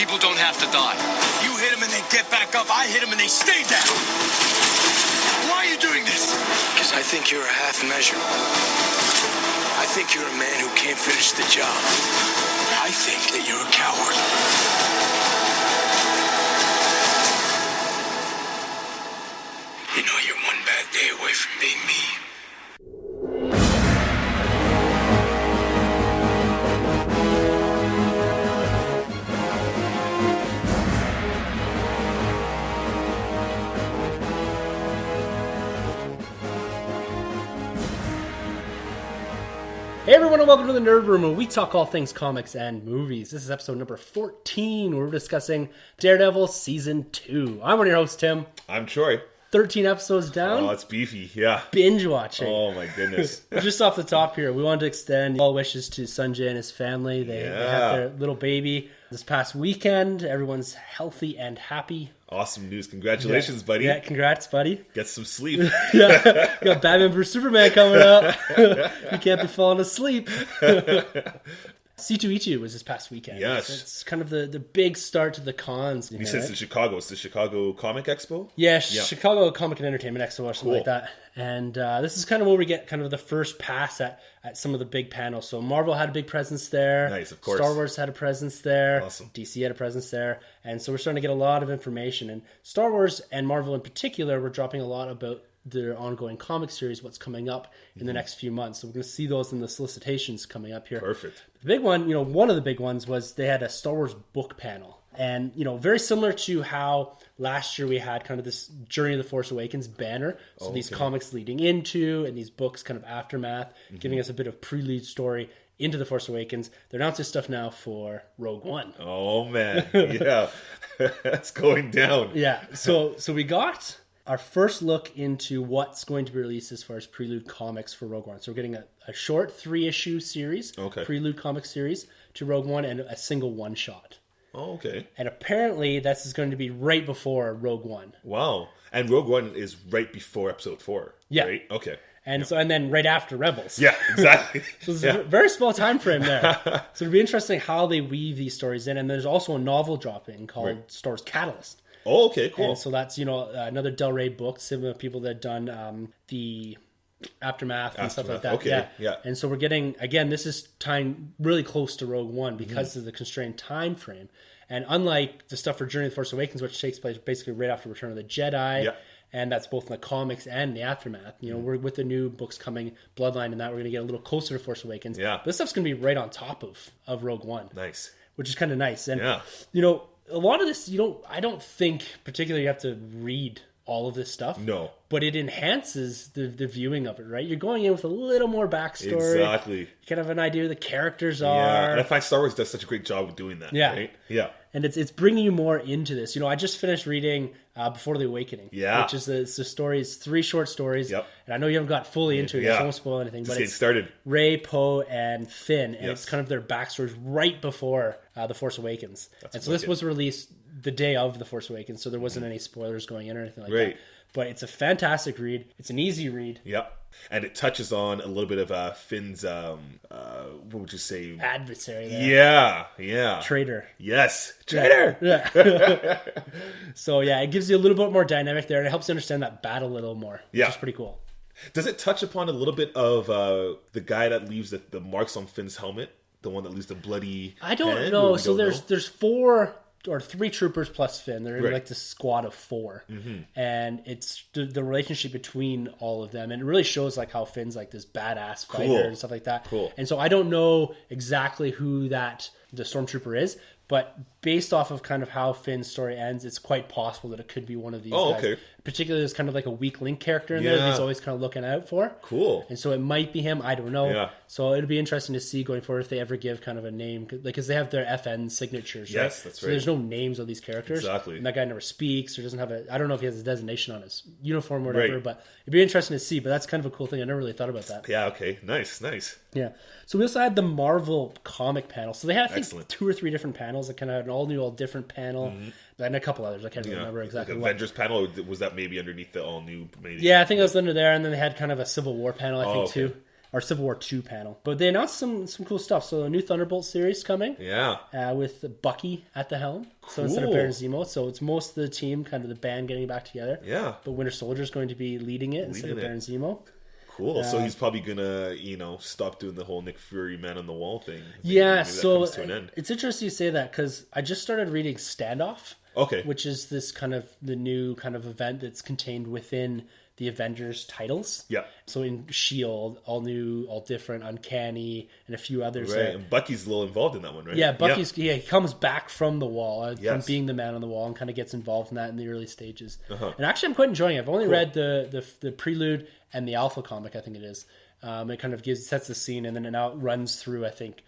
people don't have to die. You hit them and they get back up. I hit them and they stay down. Why are you doing this? Because I think you're a half measure. I think you're a man who can't finish the job. I think that you're a coward. You know, you're one bad day away from being me. Hey everyone, and welcome to the Nerd Room, where we talk all things comics and movies. This is episode number 14, where we're discussing Daredevil Season 2. I'm one of your hosts, Tim. I'm Troy. 13 episodes down. Oh, it's beefy, yeah. Binge watching. Oh my goodness. Just off the top here, we wanted to extend well wishes to Sanjay and his family. They had their little baby this past weekend. Everyone's healthy and happy. Awesome news. Congratulations, buddy. Yeah, congrats, buddy. Get some sleep. Yeah, you got Batman vs. Superman coming up. You can't be falling asleep. C2E2 was this past weekend. Yes. So it's kind of the big start to the cons. You said it's in Chicago. It's the Chicago Comic Expo? Yeah, Chicago Comic and Entertainment Expo or something like that. And this is kind of where we get kind of the first pass at some of the big panels. So Marvel had a big presence there. Nice, of course. Star Wars had a presence there. Awesome. DC had a presence there. And so we're starting to get a lot of information. And Star Wars and Marvel in particular, we're dropping a lot about their ongoing comic series, what's coming up in the next few months. So we're going to see those in the solicitations coming up here. Perfect. The big one, one of the big ones was they had a Star Wars book panel. And, very similar to how last year we had kind of this Journey of the Force Awakens banner. So these comics leading into and these books kind of aftermath, giving us a bit of prelude story into The Force Awakens. They're announcing stuff now for Rogue One. Oh, man. Yeah. That's going down. Yeah. So we got our first look into what's going to be released as far as prelude comics for Rogue One. So we're getting a short 3-issue series, prelude comic series to Rogue One, and a single one-shot. Oh, okay. And apparently this is going to be right before Rogue One. Wow. And Rogue One is right before Episode 4, right? Okay. And and then right after Rebels. Yeah, exactly. So there's a very small time frame there. So it'll be interesting how they weave these stories in. And there's also a novel dropping called Star Wars Catalyst. Oh, okay, cool. And so that's, another Del Rey book, similar people that have done the Aftermath and stuff like that. Okay, yeah. And so we're getting, again, this is tying really close to Rogue One because of the constrained time frame. And unlike the stuff for Journey of the Force Awakens, which takes place basically right after Return of the Jedi, and that's both in the comics and the Aftermath. We're with the new books coming, Bloodline and that, we're going to get a little closer to Force Awakens. Yeah. But this stuff's going to be right on top of Rogue One. Nice. Which is kind of nice. And, a lot of this, I don't think particularly you have to read all of this stuff. No. But it enhances the viewing of it, right? You're going in with a little more backstory. Exactly. You kind of have an idea who the characters Yeah, are. and I find Star Wars does such a great job of doing that. Yeah. Right? Yeah. And it's bringing you more into this. I just finished reading Before the Awakening. Yeah. Which is the story. It's 3 short stories. Yep. And I know you haven't got fully into it. So I won't spoil anything. Just but getting started. Rey, Poe, and Finn. And it's kind of their backstories right before The Force Awakens. And so this was released the day of The Force Awakens. So there wasn't any spoilers going in or anything like that. But it's a fantastic read. It's an easy read. Yep. And it touches on a little bit of Finn's, what would you say? Adversary. There. Yeah. Traitor. Yes. Traitor! Yeah. So, it gives you a little bit more dynamic there, and it helps you understand that battle a little more, which is pretty cool. Does it touch upon a little bit of the guy that leaves the marks on Finn's helmet? The one that leaves the bloody I don't hand, know. So there's 4 or 3 troopers plus Finn. They're in like this squad of 4. And it's the relationship between all of them. And it really shows like how Finn's like this badass fighter and stuff like that. Cool. And so I don't know exactly who the stormtrooper is, but based off of kind of how Finn's story ends, it's quite possible that it could be one of these guys. Okay. Particularly there's kind of like a weak link character in there that he's always kind of looking out for. Cool. And so it might be him. I don't know. Yeah. So it'll be interesting to see going forward if they ever give kind of a name. Because they have their FN signatures, right? Yes, that's so right. there's no names of these characters. Exactly. And that guy never speaks or doesn't have I don't know if he has a designation on his uniform or whatever, but it'd be interesting to see. But that's kind of a cool thing. I never really thought about that. Yeah, okay. Nice. Yeah. So we also had the Marvel comic panel. So they had, I think, Excellent. 2 or 3 different panels that kind of had an all different panel. And a couple others. I can't remember exactly like what. Avengers panel, or was that maybe underneath the all-new? Maybe? Yeah, I think it was under there. And then they had kind of a Civil War panel, I think, too. or Civil War 2 panel. But they announced some cool stuff. So a new Thunderbolt series coming. Yeah. With Bucky at the helm. Cool. So instead of Baron Zemo. So it's most of the team, kind of the band getting back together. Yeah. But Winter Soldier is going to be leading it instead of Baron Zemo. Cool. So he's probably gonna, stop doing the whole Nick Fury man on the wall thing. Yeah. Maybe So that comes to an end. it's interesting you say that because I just started reading Standoff. Okay. Which is this kind of the new kind of event that's contained within the Avengers titles. Yeah. So in S.H.I.E.L.D., all new, all different, Uncanny, and a few others. Right. And Bucky's a little involved in that one, right? Yeah, he comes back from the wall, from Yes. being the man on the wall, and kind of gets involved in that in the early stages. Uh-huh. And actually, I'm quite enjoying it. I've only read the prelude and the Alpha comic, I think it is. It kind of sets the scene, and then it now runs through, I think,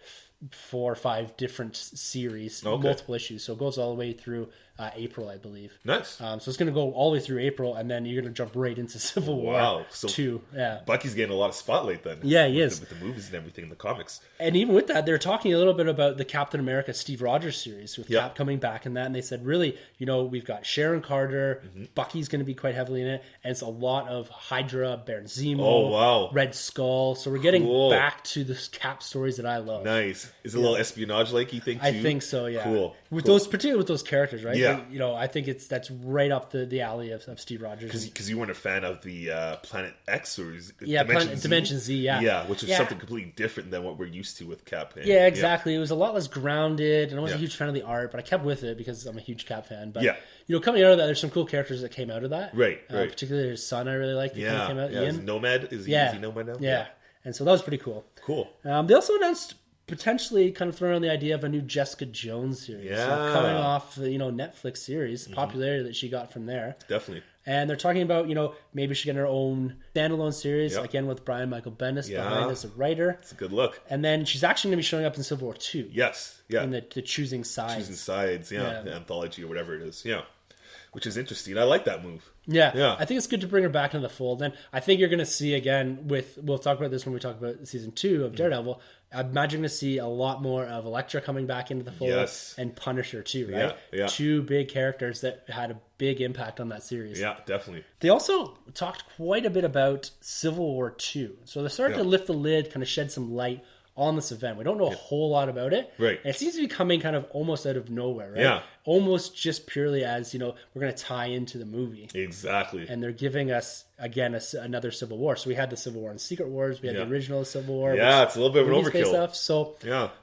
4 or 5 different series, multiple issues. So it goes all the way through April, I believe. Nice. So it's going to go all the way through April, and then you're going to jump right into Civil War. Wow. So 2. Yeah. Bucky's getting a lot of spotlight then. Yeah, he is. With the movies and everything in the comics. And even with that, they're talking a little bit about the Captain America Steve Rogers series with Cap coming back in that. And they said, really, we've got Sharon Carter, Bucky's going to be quite heavily in it. And it's a lot of Hydra, Baron Zemo, Red Skull. So we're getting back to the Cap stories that I love. Nice. Is it a little espionage-like, you think, too? I think so, yeah. Cool. Particularly with those characters, right? Yeah. I think that's right up the alley of Steve Rogers. Because you weren't a fan of the Planet X or Dimension Z, yeah. Yeah, which is something completely different than what we're used to with Cap. Yeah, exactly. It was a lot less grounded, and I wasn't a huge fan of the art, but I kept with it because I'm a huge Cap fan. But coming out of that, there's some cool characters that came out of that. Right. Particularly his son, I really liked. Yeah, came out, Ian. Is he Nomad? Is he Nomad now? Yeah, and so that was pretty cool. Cool. They also announced potentially kind of throwing around the idea of a new Jessica Jones series. Yeah. So coming off the Netflix series, the popularity that she got from there. Definitely. And they're talking about, maybe she get her own standalone series, again with Brian Michael Bendis behind as a writer. It's a good look. And then she's actually going to be showing up in Civil War 2. Yes, yeah. In the Choosing Sides. Choosing Sides, the anthology or whatever it is, which is interesting. I like that move. Yeah. I think it's good to bring her back into the fold. And I think you're going to see, again, we'll talk about this when we talk about season 2 of Daredevil. I'm imagining to see a lot more of Elektra coming back into the fold and Punisher too, right? Yeah. 2 big characters that had a big impact on that series. Yeah, definitely. They also talked quite a bit about Civil War 2. So they're starting to lift the lid, kind of shed some light on this event. We don't know a whole lot about it. Right. And it seems to be coming kind of almost out of nowhere, right? Yeah. Almost just purely as, we're going to tie into the movie. Exactly. And they're giving us, again, another Civil War. So we had the Civil War and Secret Wars. We had the original Civil War. Yeah, it's a little bit of an overkill. Stuff. So,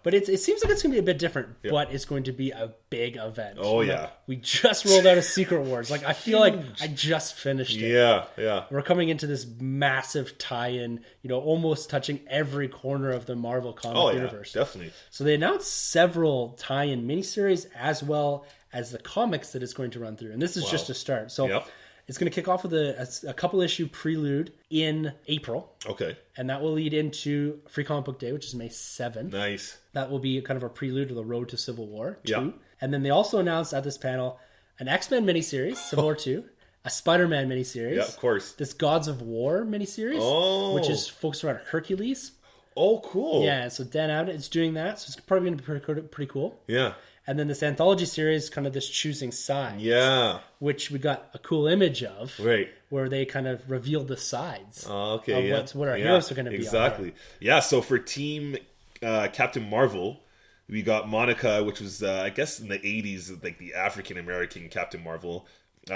but it seems like it's going to be a bit different, but it's going to be a big event. Oh, yeah. We just rolled out of Secret Wars. I feel like I just finished it. Yeah. We're coming into this massive tie-in, almost touching every corner of the Marvel comic universe. Definitely. So they announced several tie-in miniseries as well as the comics that it's going to run through. And this is just a start. So it's going to kick off with a couple issue prelude in April. Okay. And that will lead into Free Comic Book Day, which is May 7th. Nice. That will be kind of a prelude to the Road to Civil War 2. Yeah. And then they also announced at this panel an X-Men miniseries, Civil War 2, a Spider-Man miniseries. Yeah, of course. This Gods of War miniseries, which is focused around Hercules. Oh, cool. Yeah, so Dan Abnett is doing that, so it's probably going to be pretty cool. Yeah. And then this anthology series, kind of this Choosing Sides. Yeah. Which we got a cool image of. Right. Where they kind of revealed the sides. Okay, of what our heroes are going to be. Exactly. Yeah, so for Team Captain Marvel, we got Monica, which was, I guess, in the 80s, like the African-American Captain Marvel.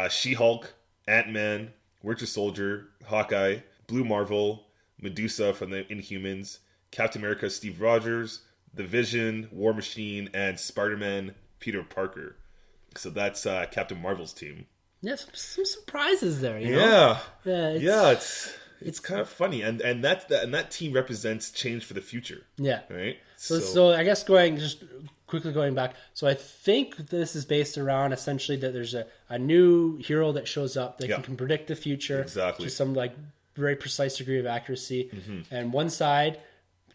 She-Hulk, Ant-Man, Winter Soldier, Hawkeye, Blue Marvel, Medusa from the Inhumans, Captain America Steve Rogers, The Vision, War Machine, and Spider-Man Peter Parker. So that's Captain Marvel's team. Yeah, some surprises there, know? Yeah, it's kind of funny. And that team represents change for the future. Yeah. Right? So I guess just quickly going back. So I think this is based around essentially that there's a new hero that shows up that can predict the future. Exactly. To some very precise degree of accuracy. Mm-hmm. And one side,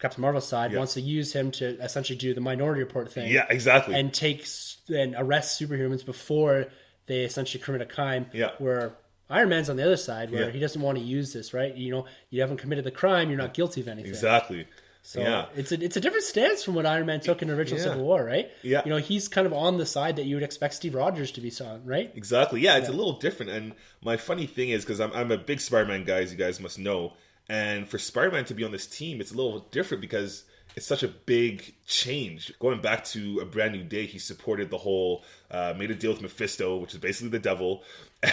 Captain Marvel's side, wants to use him to essentially do the Minority Report thing. Yeah, exactly. And arrest superhumans before they essentially commit a crime. Yeah. Where Iron Man's on the other side, where he doesn't want to use this, right? You haven't committed the crime, you're not guilty of anything. Exactly. So it's a different stance from what Iron Man took in the original Civil War, right? Yeah. He's kind of on the side that you would expect Steve Rogers to be on, right? Exactly. Yeah, it's a little different. And my funny thing is, because I'm a big Spider-Man guy, as you guys must know, And for Spider-Man to be on this team, it's a little different because it's such a big change. Going back to A Brand New Day, he supported the whole, made a deal with Mephisto, which is basically the devil,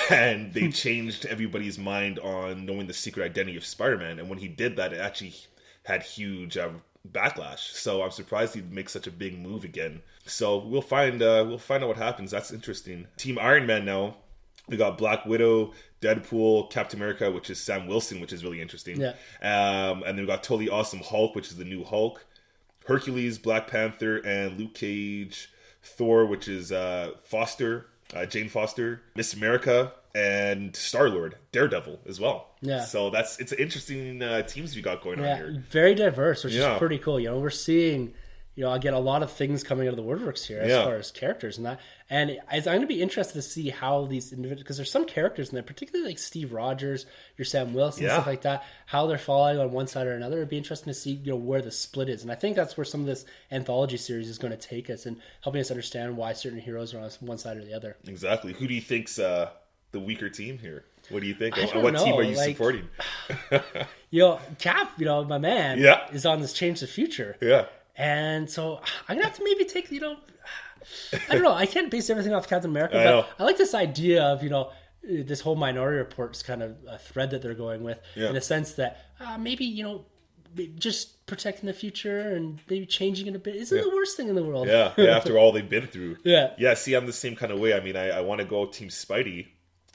and they changed everybody's mind on knowing the secret identity of Spider-Man. And when he did that, it actually had huge backlash. So I'm surprised he'd make such a big move again. So we'll find out what happens. That's interesting. Team Iron Man now. We got Black Widow, Deadpool, Captain America, which is Sam Wilson, which is really interesting. Yeah. And then we got Totally Awesome Hulk, which is the new Hulk. Hercules, Black Panther, and Luke Cage. Thor, which is Foster, Jane Foster. Miss America, and Star-Lord, Daredevil as well. Yeah. So it's interesting teams we got going on here. Very diverse, which is pretty cool. You know, we're seeing, you know, I get a lot of things coming out of the woodworks here as far as characters and that. And I'm going to be interested to see how these individuals, because there's some characters in there, particularly like Steve Rogers, your Sam Wilson, stuff like that, how they're falling on one side or another. It'd be interesting to see, you know, where the split is. And I think that's where some of this anthology series is going to take us and helping us understand why certain heroes are on one side or the other. Exactly. Who do you think's the weaker team here? What do you think? I don't What know. team are you supporting? You know, Cap, you know, my man, is on this Change the Future. Yeah. And so I'm going to have to maybe take, you know, I don't know. I can't base everything off Captain America, know. but I like this idea of, you know, this whole Minority Report's kind of a thread that they're going with in the sense that maybe, you know, just protecting the future and maybe changing it a bit isn't the worst thing in the world. Yeah, after all they've been through. Yeah, see, I'm the same kind of way. I mean, I want to go Team Spidey,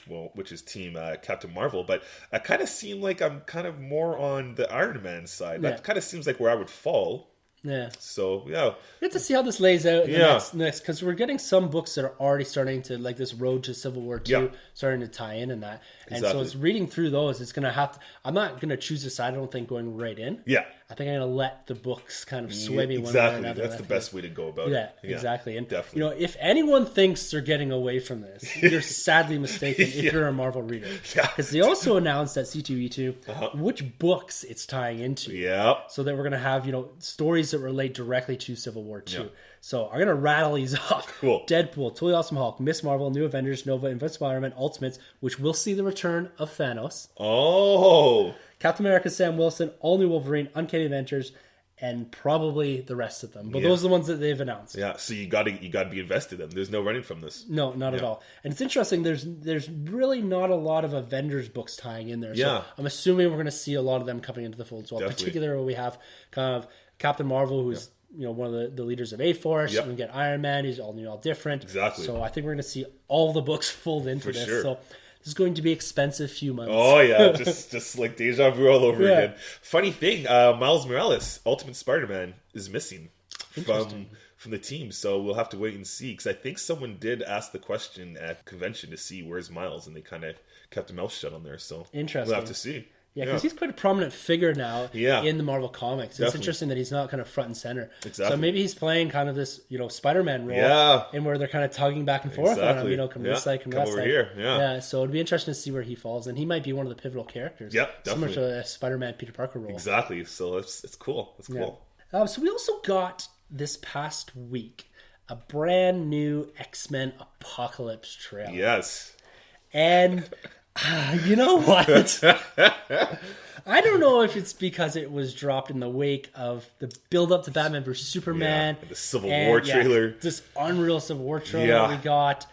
well, which is Team Captain Marvel, but I kind of seem like I'm kind of more on the Iron Man side. That kind of seems like where I would fall. Yeah. So, yeah. We have to see how this lays out in the next, because we're getting some books that are already starting to, like this Road to Civil War II, starting to tie in and that. And so it's reading through those, it's going to have to, I'm not going to choose a side, I don't think, going right in. Yeah. I think I'm going to let the books kind of sway me one way or another. That's the best way to go about it. Yeah, exactly. And, definitely. you know, if anyone thinks they're getting away from this, you're sadly mistaken if you're a Marvel reader. Because they also announced at C2E2 which books it's tying into. Yeah. So that we're going to have, you know, stories that relate directly to Civil War II. So I'm going to rattle these off. Cool. Deadpool, Totally Awesome Hulk, Miss Marvel, New Avengers, Nova, Invincible Iron Man, Ultimates, which will see the return of Thanos. Oh. Captain America, Sam Wilson, All New Wolverine, Uncanny Adventures, and probably the rest of them. But those are the ones that they've announced. Yeah, so you got to be invested in. There's no running from this. No, not at all. And it's interesting. There's really not a lot of Avengers books tying in there. So I'm assuming we're going to see a lot of them coming into the fold as well. Definitely. Particularly we have kind of Captain Marvel, who's you know one of the leaders of A-Force. Yep. We get Iron Man, who's all new, all different. Exactly. So I think we're going to see all the books fold into For this. sure. So this is going to be expensive few months. Oh yeah, just like deja vu all over again. Funny thing, Miles Morales, Ultimate Spider-Man, is missing from the team, so we'll have to wait and see. Because I think someone did ask the question at convention to see where's Miles, and they kind of kept their mouth shut on there. So interesting. We'll have to see. Yeah, because he's quite a prominent figure now in the Marvel comics. It's Definitely. Interesting that he's not kind of front and center. Exactly. So maybe he's playing kind of this, you know, Spider-Man role, and where they're kind of tugging back and forth on him. You know, come this side, come that over side. here. Yeah. So it'd be interesting to see where he falls, and he might be one of the pivotal characters. Yep, similar definitely. to a Spider-Man Peter Parker role. Exactly. So it's cool. It's cool. So we also got this past week a brand new X-Men Apocalypse trailer. Yes. And you know what? I don't know if it's because it was dropped in the wake of the build-up to Batman vs. Superman. The Civil War trailer. This unreal Civil War trailer that we got.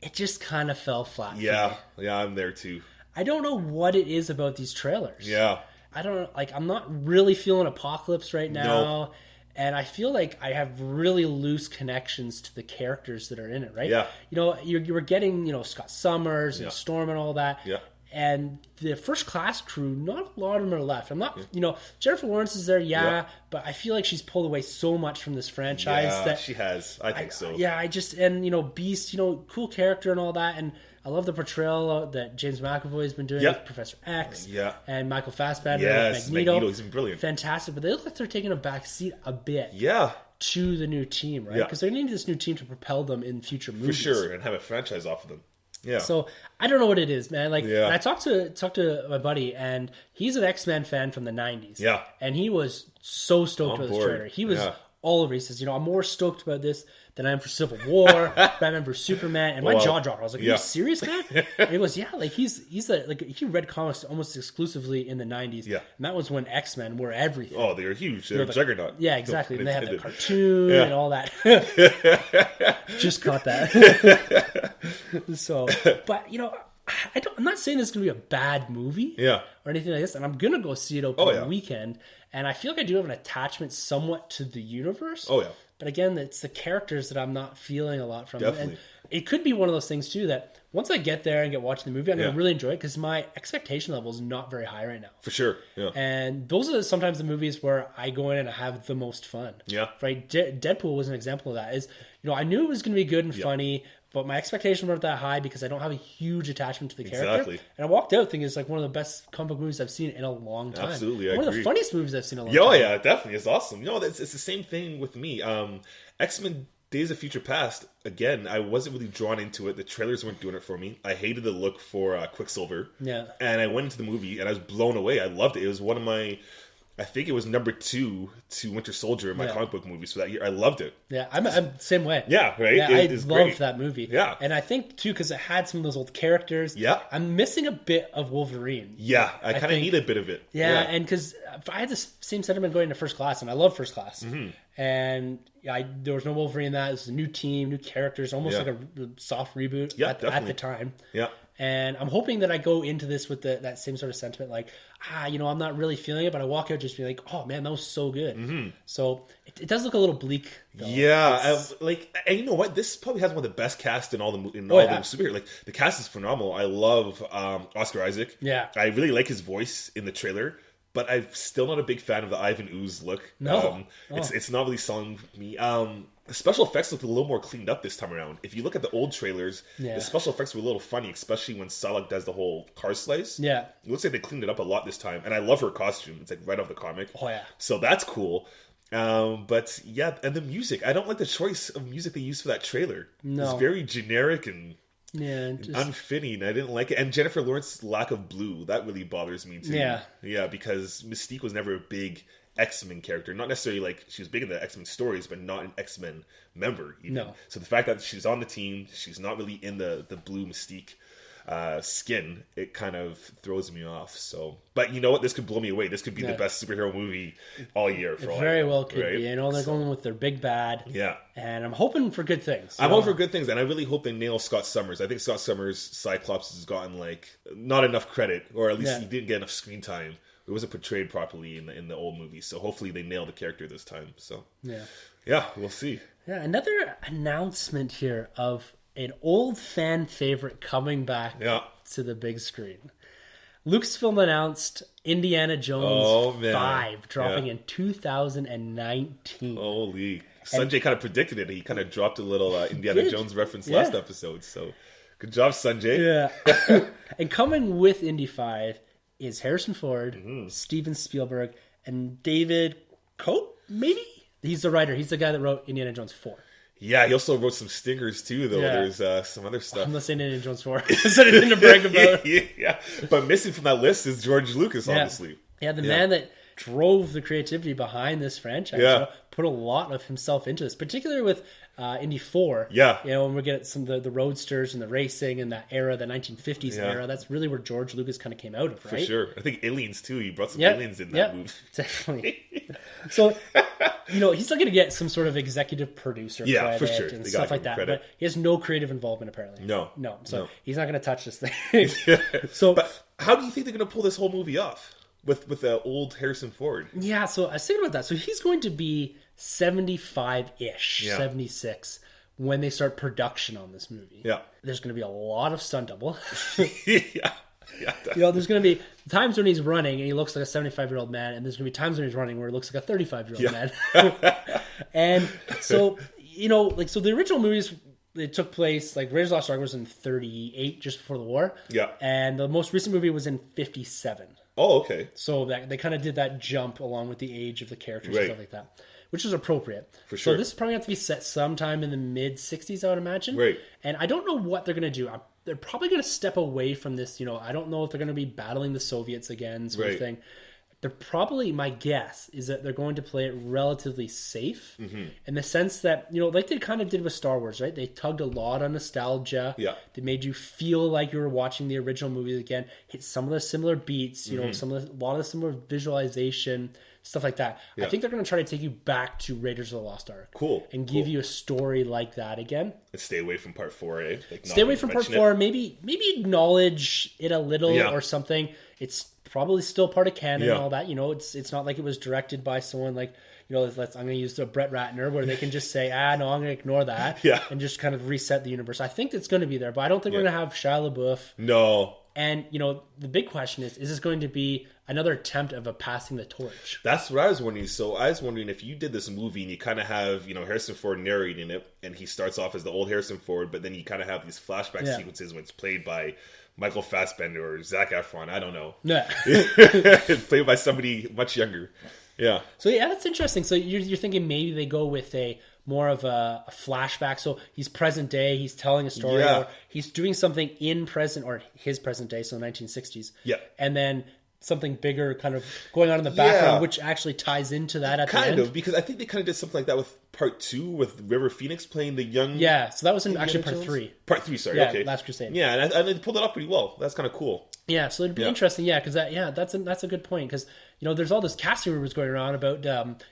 It just kind of fell flat. Yeah, I'm there too. I don't know what it is about these trailers. Yeah. I don't like. I'm not really feeling Apocalypse right now. No. And I feel like I have really loose connections to the characters that are in it, right? Yeah. You know, you were getting, you know, Scott Summers and Storm and all that. Yeah. And the First Class crew, not a lot of them are left. I'm not, you know, Jennifer Lawrence is there, but I feel like she's pulled away so much from this franchise that she has. I think so. Yeah, and you know, Beast, you know, cool character and all that, and I love the portrayal that James McAvoy has been doing with Professor X, and Michael Fassbender with Magneto. He's been brilliant, fantastic. But they look like they're taking a back seat a bit, to the new team, right? Because they need this new team to propel them in future movies, for sure, and have a franchise off of them. Yeah. So I don't know what it is, man. Like, I talked to my buddy, and he's an X-Men fan from the '90s. Yeah. And he was so stoked with this trailer. He was all over. He says, I'm more stoked about this than I am for Civil War, Batman vs Superman, and my jaw dropped. I was like, are you serious, man? And he goes, yeah, like he read comics almost exclusively in the 90s. Yeah. And that was when X-Men were everything. Oh, they were huge. They were a juggernaut. Yeah, exactly. No And they had pun the intended. cartoon and all that. Just caught that. So, but I'm not saying it's going to be a bad movie. Yeah. Or anything like this. And I'm going to go see it opening yeah. weekend. And I feel like I do have an attachment somewhat to the universe. Oh, yeah. But again, it's the characters that I'm not feeling a lot from. Definitely. And it could be one of those things, too, that once I get there and get watching the movie, I'm going to really enjoy it because my expectation level is not very high right now. For sure. Yeah. And those are sometimes the movies where I go in and I have the most fun. Yeah. Right? Deadpool was an example of that. I knew it was going to be good and funny, but my expectations weren't that high because I don't have a huge attachment to the character. Exactly. And I walked out thinking it's like one of the best comic book movies I've seen in a long time. Absolutely, I one of agree. the funniest movies I've seen in a long Oh, time. yeah, definitely. It's awesome. It's the same thing with me. X-Men Days of Future Past, again, I wasn't really drawn into it. The trailers weren't doing it for me. I hated the look for Quicksilver. Yeah. And I went into the movie and I was blown away. I loved it. It was one of my... I think it was number 2 to Winter Soldier in my comic book movies for that year. I loved it. Yeah, I'm the same way. Yeah, right? Yeah, It I is loved great. that movie. Yeah. And I think, too, because it had some of those old characters. Yeah. I'm missing a bit of Wolverine. Yeah, I kind of think- need a bit of it. Yeah, and because I had the same sentiment going into First Class, and I love First Class. Mm-hmm. And there was no Wolverine in that. It was a new team, new characters, almost like a soft reboot at the definitely. time. Yeah. And I'm hoping that I go into this with that same sort of sentiment, like, I'm not really feeling it, but I walk out just being like, oh man, that was so good. Mm-hmm. So it does look a little bleak, though. Yeah, and you know what? This probably has one of the best cast in all the the superhero. Like the cast is phenomenal. I love Oscar Isaac. Yeah. I really like his voice in the trailer, but I'm still not a big fan of the Ivan Ooze look. No. It's not really selling me. The special effects look a little more cleaned up this time around. If you look at the old trailers, the special effects were a little funny, especially when Salak does the whole car slice. Yeah. It looks like they cleaned it up a lot this time, and I love her costume. It's like right off the comic. Oh, yeah. So that's cool. But yeah, and the music. I don't like the choice of music they used for that trailer. No. It's very generic and just... unfitting. I didn't like it. And Jennifer Lawrence's lack of blue, that really bothers me too. Yeah. Yeah, because Mystique was never a big X-Men character. Not necessarily like she was big in the X-Men stories, but not an X-Men member even. No. So the fact that she's on the team, she's not really in the blue Mystique skin, it kind of throws me off. So, but you know what? This could blow me away. This could be the best superhero movie all year. For all very I know, well could right? be. They're going with their big bad. Yeah. And I'm hoping for good things. I'm hoping for good things, and I really hope they nail Scott Summers. I think Scott Summers' Cyclops has gotten not enough credit, or at least he didn't get enough screen time. It wasn't portrayed properly in the old movies. So hopefully they nail the character this time. So yeah, we'll see. Yeah, another announcement here of an old fan favorite coming back to the big screen. Lucasfilm announced Indiana Jones 5 dropping in 2019. Holy. Sanjay kind of predicted it. He kind of dropped a little Indiana Jones reference last episode. So good job, Sanjay. Yeah. And coming with Indy 5 is Harrison Ford, Steven Spielberg, and David Cope, maybe? He's the writer. He's the guy that wrote Indiana Jones 4. Yeah, he also wrote some stingers too, though. Yeah. There's some other stuff. I'm not saying Indiana Jones 4. Is anything to brag about? yeah. But missing from that list is George Lucas, obviously. Yeah, the man that drove the creativity behind this franchise. Put a lot of himself into this, particularly with Indy 4. Yeah. When we get some of the roadsters and the racing and that era, the 1950s era, that's really where George Lucas kind of came out of, right? For sure. I think aliens, too. He brought some aliens in that movie. Definitely. So, he's still going to get some sort of executive producer credit for sure. and They stuff gotta like give him that. credit. But he has no creative involvement, apparently. No. So he's not going to touch this thing. So, but how do you think they're going to pull this whole movie off with the old Harrison Ford? Yeah, so I was thinking about that. So he's going to be 75-ish, 76, when they start production on this movie. Yeah. There's going to be a lot of stunt double. yeah. There's going to be times when he's running and he looks like a 75-year-old man, and there's going to be times when he's running where he looks like a 35-year-old man. And so, so the original movies, they took place, like Raiders of the Lost Ark was in 38, just before the war. Yeah. And the most recent movie was in 57. Oh, okay. So that they kind of did that jump along with the age of the characters and stuff like that, which is appropriate. For sure. So this is probably going to have to be set sometime in the mid-60s, I would imagine. Right. And I don't know what they're going to do. They're probably going to step away from this. I don't know if they're going to be battling the Soviets again, sort of thing. they're probably, my guess is that they're going to play it relatively safe in the sense that, like they kind of did with Star Wars, right? They tugged a lot on nostalgia. Yeah. They made you feel like you were watching the original movies again, hit some of the similar beats, a lot of the similar visualization, stuff like that. Yeah. I think they're going to try to take you back to Raiders of the Lost Ark. Cool. And give you a story like that again. And stay away from part 4, eh? Like, Stay away from part 4. Maybe acknowledge it a little or something. It's probably still part of canon and all that. It's not like it was directed by someone like, I'm going to use the Brett Ratner where they can just say, no, I'm going to ignore that and just kind of reset the universe. I think it's going to be there, but I don't think we're going to have Shia LaBeouf. No. And, the big question is this going to be another attempt of a passing the torch? That's what I was wondering. So I was wondering if you did this movie and you kind of have, Harrison Ford narrating it, and he starts off as the old Harrison Ford, but then you kind of have these flashback sequences when it's played by Michael Fassbender or Zac Efron. I don't know. Yeah. It's played by somebody much younger. Yeah. So that's interesting. So you're thinking maybe they go with a more of a flashback. So he's present day. He's telling a story, or he's doing something in present or his present day. So 1960s. Yeah. And then something bigger kind of going on in the background, which actually ties into that at the end. Kind of, because I think they kind of did something like that with part 2 with River Phoenix playing the young. Yeah. So that was actually part 3. Part 3, sorry. Yeah, okay. Last Crusade. Yeah, and they pulled it off pretty well. That's kind of cool. Yeah, so it'd be interesting, because that's a good point, because there's all this casting rumors going around about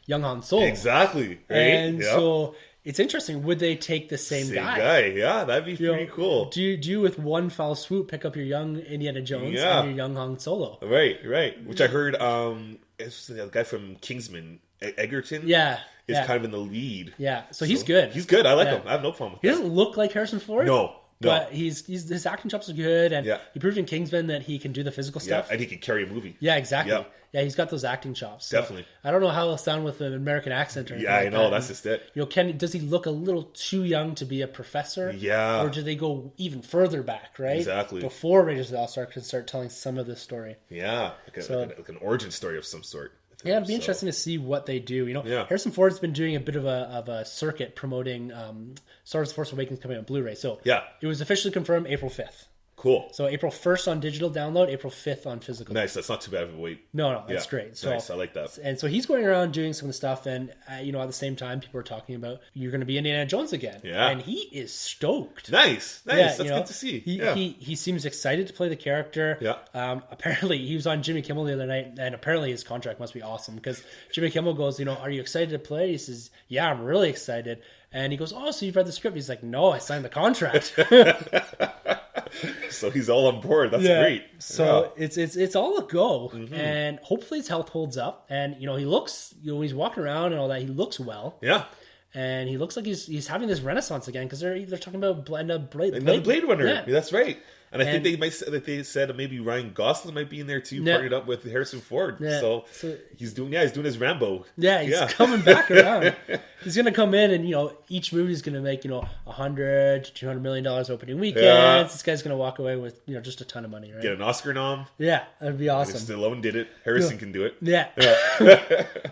young Han Solo. Exactly, right? And so it's interesting. Would they take the same guy? Yeah, that'd be pretty cool. Do you with one foul swoop pick up your young Indiana Jones and your young Han Solo? Right. Which I heard, it's the guy from Kingsman, Egerton. Is kind of in the lead. Yeah, so he's good. He's good. I like him. I have no problem with He doesn't look like Harrison Ford. No. But his acting chops are good, and he proved in Kingsman that he can do the physical stuff. Yeah, and he can carry a movie. Yeah, exactly. Yeah, he's got those acting chops. So definitely. I don't know how he'll sound with an American accent or anything. Yeah, like I know. that. That's just it. Does he look a little too young to be a professor? Yeah. Or do they go even further back, right? Exactly. Before Raiders of the Lost Ark can start telling some of this story. Yeah, like an origin story of some sort. Yeah, it'd be interesting to see what they do. Harrison Ford's been doing a bit of a circuit promoting Star Wars: The Force Awakens coming on Blu-ray. So it was officially confirmed April 5th. Cool. So April 1st on digital download, April 5th on physical. Nice. That's not too bad of a wait. No, that's great. So, nice. I like that. And so he's going around doing some of the stuff, and at the same time, people are talking about you're going to be Indiana Jones again. Yeah. And he is stoked. Nice. That's good to see. He seems excited to play the character. Yeah. Apparently, he was on Jimmy Kimmel the other night, and apparently his contract must be awesome because Jimmy Kimmel goes, are you excited to play? He says, yeah, I'm really excited. And he goes, oh, so you've read the script? He's like, no, I signed the contract. So he's all on board. That's great. So it's all a go, and hopefully his health holds up. And he looks, when he's walking around and all that, he looks well. Yeah. And he looks like he's having this renaissance again because they're talking about another Blade Runner. Yeah. That's right. And I think they said maybe Ryan Gosling might be in there too, partnered up with Harrison Ford. Yeah. So he's doing his Rambo. Yeah, he's coming back around. He's gonna come in and each movie's gonna make $100 to $200 million opening weekends. Yeah. This guy's gonna walk away with just a ton of money, right? Get an Oscar nom. Yeah, that'd be awesome. If Stallone did it, Harrison can do it. Yeah.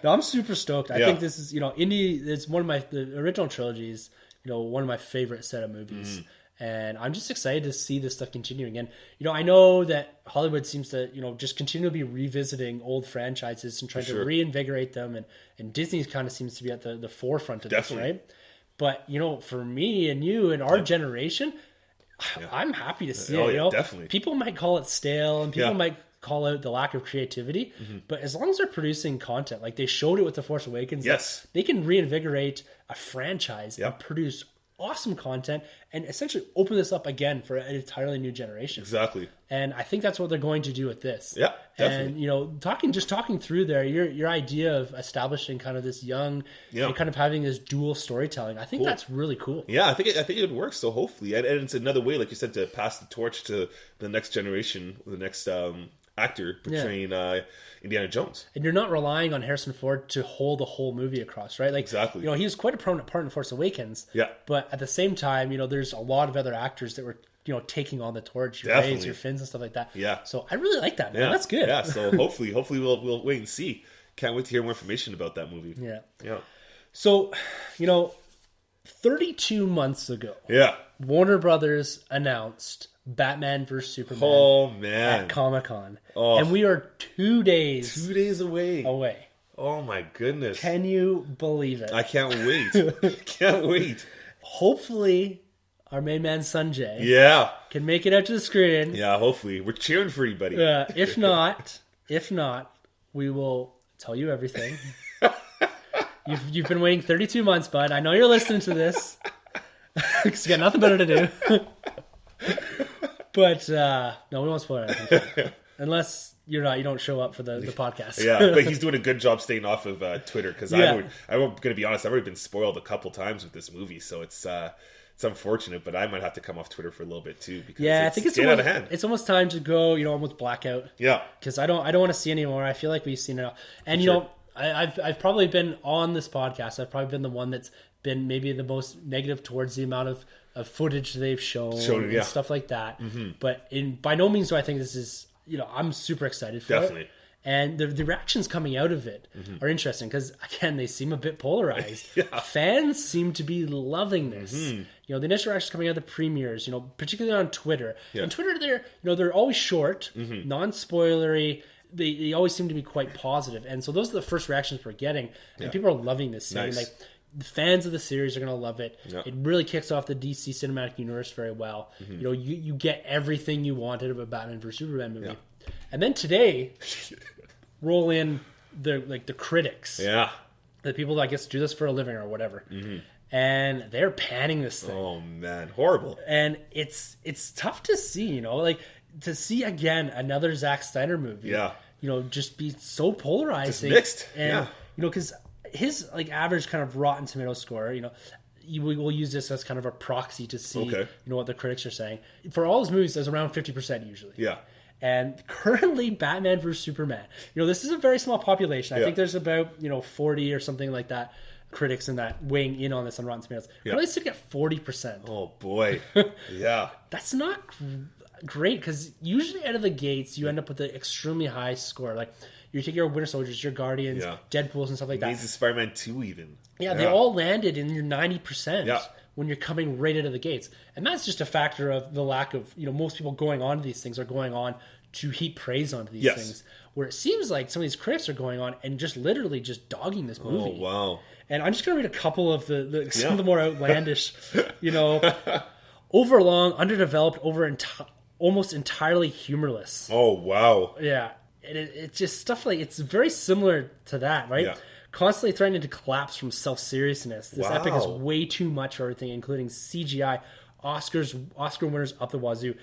No, I'm super stoked. I think this is Indy. It's one of the original trilogies. One of my favorite set of movies. And I'm just excited to see this stuff continuing. And, I know that Hollywood seems to, just continually be revisiting old franchises and trying to reinvigorate them. And Disney kind of seems to be at the forefront of this, right? But, for me and you and our generation, I'm happy to see it. Definitely. People might call it stale and people might call out the lack of creativity. But as long as they're producing content, like they showed it with The Force Awakens, they can reinvigorate a franchise and produce awesome content and essentially open this up again for an entirely new generation. Exactly. And I think that's what they're going to do with this. Yeah, definitely. And talking through there, your idea of establishing kind of this young and kind of having this dual storytelling, I think that's really cool. Yeah, I think it would work. So hopefully, and it's another way, like you said, to pass the torch to the next generation, the next actor portraying Indiana Jones. And you're not relying on Harrison Ford to hold the whole movie across, right? Like, exactly. He was quite a prominent part in Force Awakens. Yeah. But at the same time, there's a lot of other actors that were, taking on the torch, your Rays, your Finns, and stuff like that. Yeah. So I really like that, man. Yeah. That's good. Yeah. So hopefully we'll wait and see. Can't wait to hear more information about that movie. Yeah. Yeah. So, 32 months ago. Yeah. Warner Brothers announced Batman vs Superman. Oh man, at Comic-Con. Oh. And we are 2 days 2 days away. Oh my goodness. Can you believe it? I can't wait. Can't wait. Hopefully, our main man Sanjay Yeah. can make it out to the screen. Yeah, hopefully. We're cheering for you, buddy. If not, we will tell you everything. You've been waiting 32 months, bud. I know you're listening to this because you got nothing better to do. But no, we won't spoil anything. Unless you don't show up for the podcast. Yeah, but he's doing a good job staying off of Twitter because I'm going to be honest, I've already been spoiled a couple times with this movie, so it's unfortunate, but I might have to come off Twitter for a little bit too because I think it's getting almost, out of hand. It's almost time to go, almost blackout. Yeah, because I don't want to see anymore. I feel like we've seen it all, and I've probably been on this podcast. I've probably been the one that's been maybe the most negative towards the amount of footage they've shown and stuff like that. Mm-hmm. But by no means do I think this is. I'm super excited for it. And the reactions coming out of it are interesting because, again, they seem a bit polarized. Fans seem to be loving this. The initial reactions coming out of the premieres, particularly on Twitter. On Twitter, they're always short, non-spoilery. They always seem to be quite positive. And so those are the first reactions we're getting. And people are loving this. Nice. Like, the fans of the series are going to love it. It really kicks off the DC cinematic universe very well. You get everything you wanted of a Batman vs Superman movie. And then today, roll in the critics. Yeah. The people that I guess do this for a living or whatever. And they're panning this thing. Oh man, horrible. And it's tough to see, to see again another Zack Snyder movie. Yeah. Just be so polarizing. Just mixed. And because his average kind of Rotten Tomato score, we'll use this as kind of a proxy to see what the critics are saying. For all his movies, there's around 50% usually. Yeah. And currently, Batman vs Superman, this is a very small population. I think there's about 40 or something like that critics in that weighing in on this on Rotten Tomatoes. Currently, sit at 40%. Oh boy, yeah. That's not great because usually out of the gates you end up with an extremely high score. Like you take your Winter Soldiers, your Guardians, Deadpools, and stuff like that. Amazing Spider-Man 2 even. Yeah, they all landed in your 90%. When you're coming right out of the gates. And that's just a factor of the lack of, most people going on to these things are going on to heap praise onto these things. Where it seems like some of these critics are going on and just literally just dogging this movie. Oh, wow. And I'm just going to read a couple of some of the more outlandish, overlong, underdeveloped, almost entirely humorless. Oh, wow. Yeah. And it's just stuff like, it's very similar to that, right? Yeah. Constantly threatening to collapse from self-seriousness. This epic is way too much for everything, including CGI, Oscar winners up the wazoo.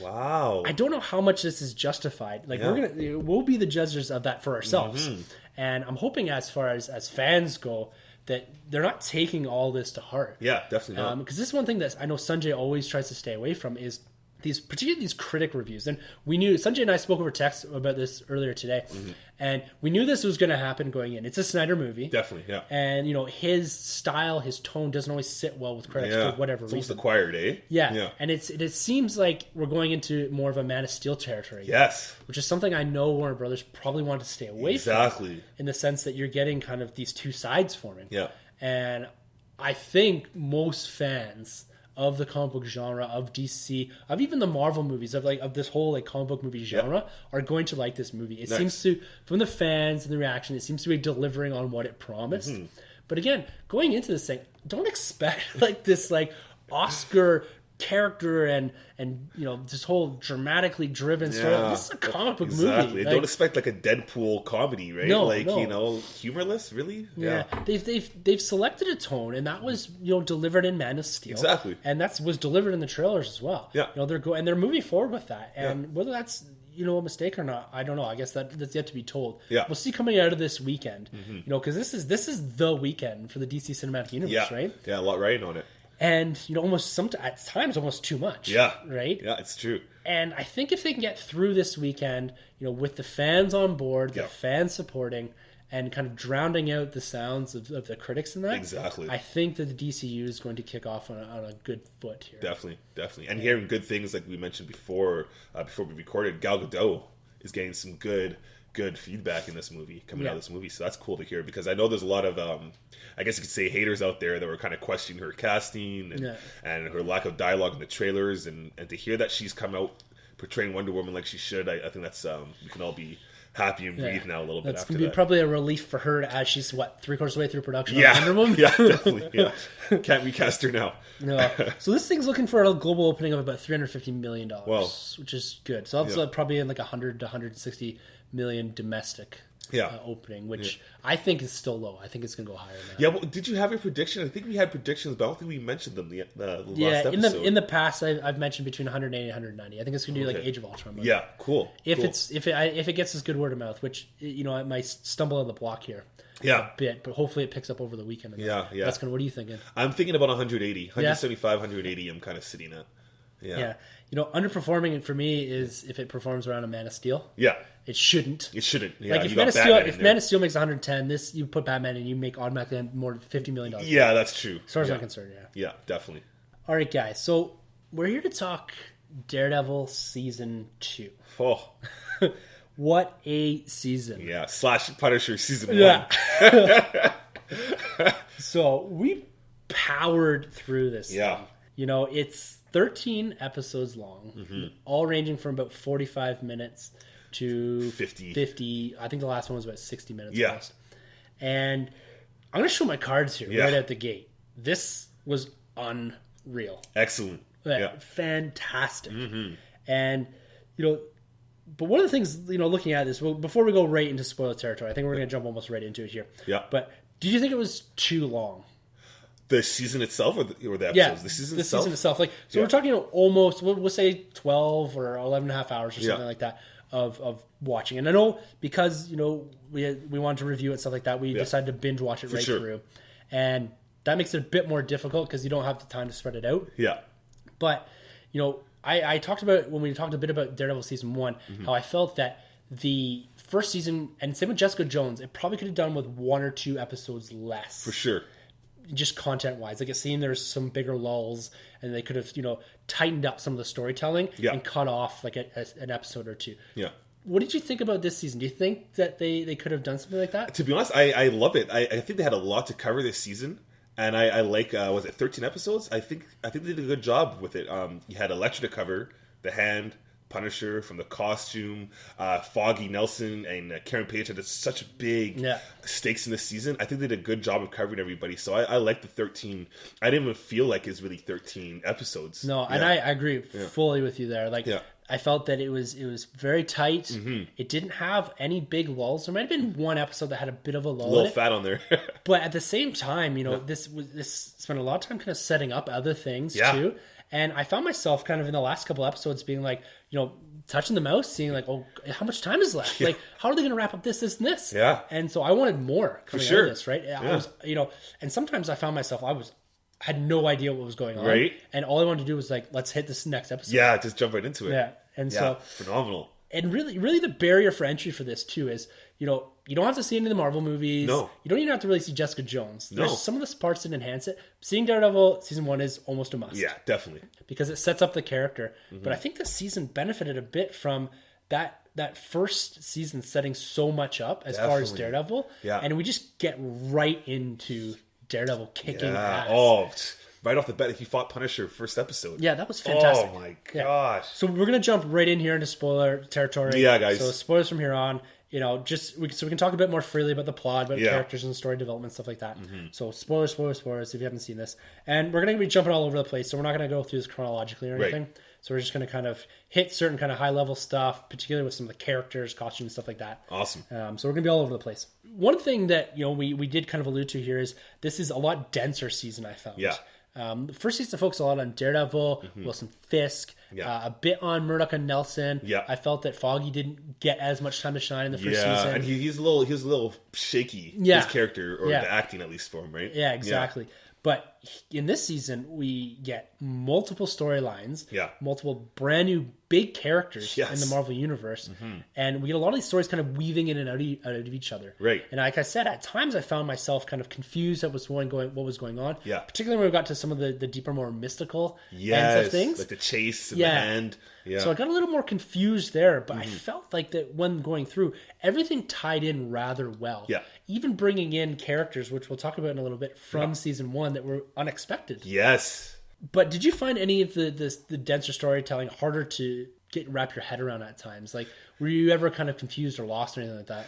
Wow. I don't know how much this is justified. We'll be the judges of that for ourselves. And I'm hoping as far as fans go, that they're not taking all this to heart. Yeah, definitely not. Because this is one thing that I know Sanjay always tries to stay away from is particularly these critic reviews. And we knew, Sanjay and I spoke over text about this earlier today, and we knew this was going to happen going in. It's a Snyder movie. Definitely, yeah. And, his style, his tone doesn't always sit well with critics for whatever reason. It's acquired, eh? Yeah. And it seems like we're going into more of a Man of Steel territory. Yes. Which is something I know Warner Brothers probably want to stay away from. Exactly. In the sense that you're getting kind of these two sides forming. Yeah. And I think most fans of the comic book genre, of DC, of even the Marvel movies, of this whole comic book movie genre, are going to like this movie. It seems to, from the fans and the reaction, it seems to be delivering on what it promised. But again, going into this thing, don't expect this Oscar character and this whole dramatically driven story. This is a comic book movie. Don't expect a Deadpool comedy, right? No. Humorless, really? Yeah. They've selected a tone, and that was delivered in Man of Steel. Exactly. And that was delivered in the trailers as well. Yeah. They're moving forward with that. And whether that's a mistake or not, I don't know. I guess that's yet to be told. Yeah. We'll see coming out of this weekend. Because this is the weekend for the DC Cinematic Universe, right? Yeah, a lot riding on it. And at times almost too much. Yeah. Right? Yeah, it's true. And I think if they can get through this weekend, with the fans on board, the fans supporting, and kind of drowning out the sounds of the critics in that. Exactly. I think that the DCU is going to kick off on a good foot here. Definitely. And hearing good things like we mentioned before we recorded, Gal Gadot is getting some good good feedback in this movie, coming out of this movie. So that's cool to hear, because I know there's a lot of, I guess you could say, haters out there that were kind of questioning her casting and her lack of dialogue in the trailers. And to hear that she's come out portraying Wonder Woman like she should, I think that's, we can all be happy and breathe now a little bit after that. That's going to be probably a relief for her as she's, 3/4 of the way through production on Wonder Woman? Yeah, definitely. Yeah. Can't recast her now. No. So this thing's looking for a global opening of about $350 million, which is good. So that's probably in like 100 to 160 million domestic opening, which I think is still low. I think it's going to go higher now. Yeah, well, did you have your prediction? I think we had predictions, but I don't think we mentioned them the last episode. In the past, I've mentioned between 180 and 190. I think it's going to be like Age of Ultron. Yeah, cool. If it gets this good word of mouth, which I might stumble on the block here. A bit, but hopefully it picks up over the weekend. Yeah. That's what are you thinking? I'm thinking about 180, 175, 180. I'm kind of sitting at. Yeah. Underperforming it for me is if it performs around a Man of Steel. Yeah. It shouldn't. Yeah, like if Man of Steel makes 110, you put Batman and you make automatically more than $50 million. Yeah, that's true. As far as I'm concerned, Yeah, definitely. All right, guys. So we're here to talk Daredevil Season 2. Oh. What a season. Yeah, / Punisher Season 1. So we powered through this thing. It's 13 episodes long, all ranging from about 45 minutes to 50. I think the last one was about 60 minutes. Yeah. Almost. And I'm going to show my cards here right out the gate. This was unreal. Excellent. Fantastic. And, but one of the things, looking at this, before we go right into spoiler territory, I think we're going to jump almost right into it here. Yeah. But did you think it was too long? The season itself or the episodes? Yeah, the season itself. So we're talking almost, we'll say 12 or 11 and a half hours or something like that of watching. And I know because, we wanted to review it and stuff like that, we decided to binge watch it through. And that makes it a bit more difficult because you don't have the time to spread it out. Yeah. But, I talked about, when we talked a bit about Daredevil Season 1, how I felt that the first season, and same with Jessica Jones, it probably could have done with 1 or 2 episodes less. For sure. Just content-wise. Like, it seemed there's some bigger lulls, and they could have, tightened up some of the storytelling and cut off, like, an episode or 2. Yeah. What did you think about this season? Do you think that they could have done something like that? To be honest, I love it. I think they had a lot to cover this season. And I like, was it 13 episodes? I think they did a good job with it. You had Elektra to cover, the Hand, Punisher, from the costume, Foggy Nelson and Karen Page had such big stakes in this season. I think they did a good job of covering everybody. So I like the 13. I didn't even feel like it's really 13 episodes. No, and I agree fully with you there. Like, I felt that it was very tight. It didn't have any big lulls. There might have been one episode that had a bit of a lull. A little fat on there. But at the same time, this spent a lot of time kind of setting up other things too. And I found myself kind of in the last couple episodes being like, touching the mouse, seeing like, oh, how much time is left? Like, how are they going to wrap up this, and this? Yeah. And so I wanted more coming out of this, right? Yeah. I was, and sometimes I found myself, I had no idea what was going on. Right. And all I wanted to do was like, let's hit this next episode. Yeah, just jump right into it. Yeah. And so phenomenal. And really the barrier for entry for this too is, you don't have to see any of the Marvel movies. No. You don't even have to really see Jessica Jones. There's some of the parts that enhance it. Seeing Daredevil Season 1 is almost a must. Yeah, definitely. Because it sets up the character. But I think this season benefited a bit from that first season setting so much up as far as Daredevil. Yeah. And we just get right into Daredevil kicking ass. Oh, right off the bat, he fought Punisher first episode. Yeah, that was fantastic. Oh my gosh. So we're going to jump right in here into spoiler territory. Yeah, guys. So spoilers from here on. So we can talk a bit more freely about the plot, about characters and story development, stuff like that. So spoilers if you haven't seen this. And we're going to be jumping all over the place, so we're not going to go through this chronologically or anything. Right. So we're just going to kind of hit certain kind of high-level stuff, particularly with some of the characters, costumes, stuff like that. Awesome. So we're going to be all over the place. One thing that we did kind of allude to here is this is a lot denser season, I found. Yeah. The first season focused a lot on Daredevil, Wilson Fisk, a bit on Murdoch and Nelson. Yeah. I felt that Foggy didn't get as much time to shine in the first season. And he was a little shaky, his character, or the acting at least for him, right? Yeah, exactly. But in this season, we get multiple storylines, Yeah. multiple brand new big characters Yes. in the Marvel Universe, and we get a lot of these stories kind of weaving in and out of each other. Right. And like I said, at times I found myself kind of confused at what was going on. Yeah. Particularly when we got to some of the deeper, more mystical ends Yes, of things. like the chase and Yeah. the hand. Yeah. So I got a little more confused there, but I felt like that when going through, everything tied in rather well. Yeah. Even bringing in characters, which we'll talk about in a little bit, from season 1 that were unexpected. Yes. But did you find any of the denser storytelling harder to wrap your head around at times? Like, were you ever kind of confused or lost or anything like that?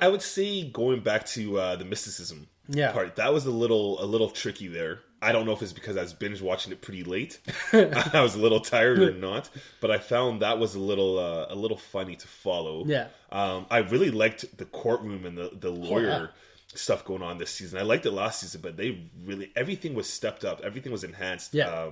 I would say going back to the mysticism part, that was a little tricky there. I don't know if it's because I was binge watching it pretty late. I was a little tired or not, but I found that was a little funny to follow. Yeah. I really liked the courtroom and the lawyer stuff going on this season. I liked it last season, but everything was stepped up. Everything was enhanced. Yeah.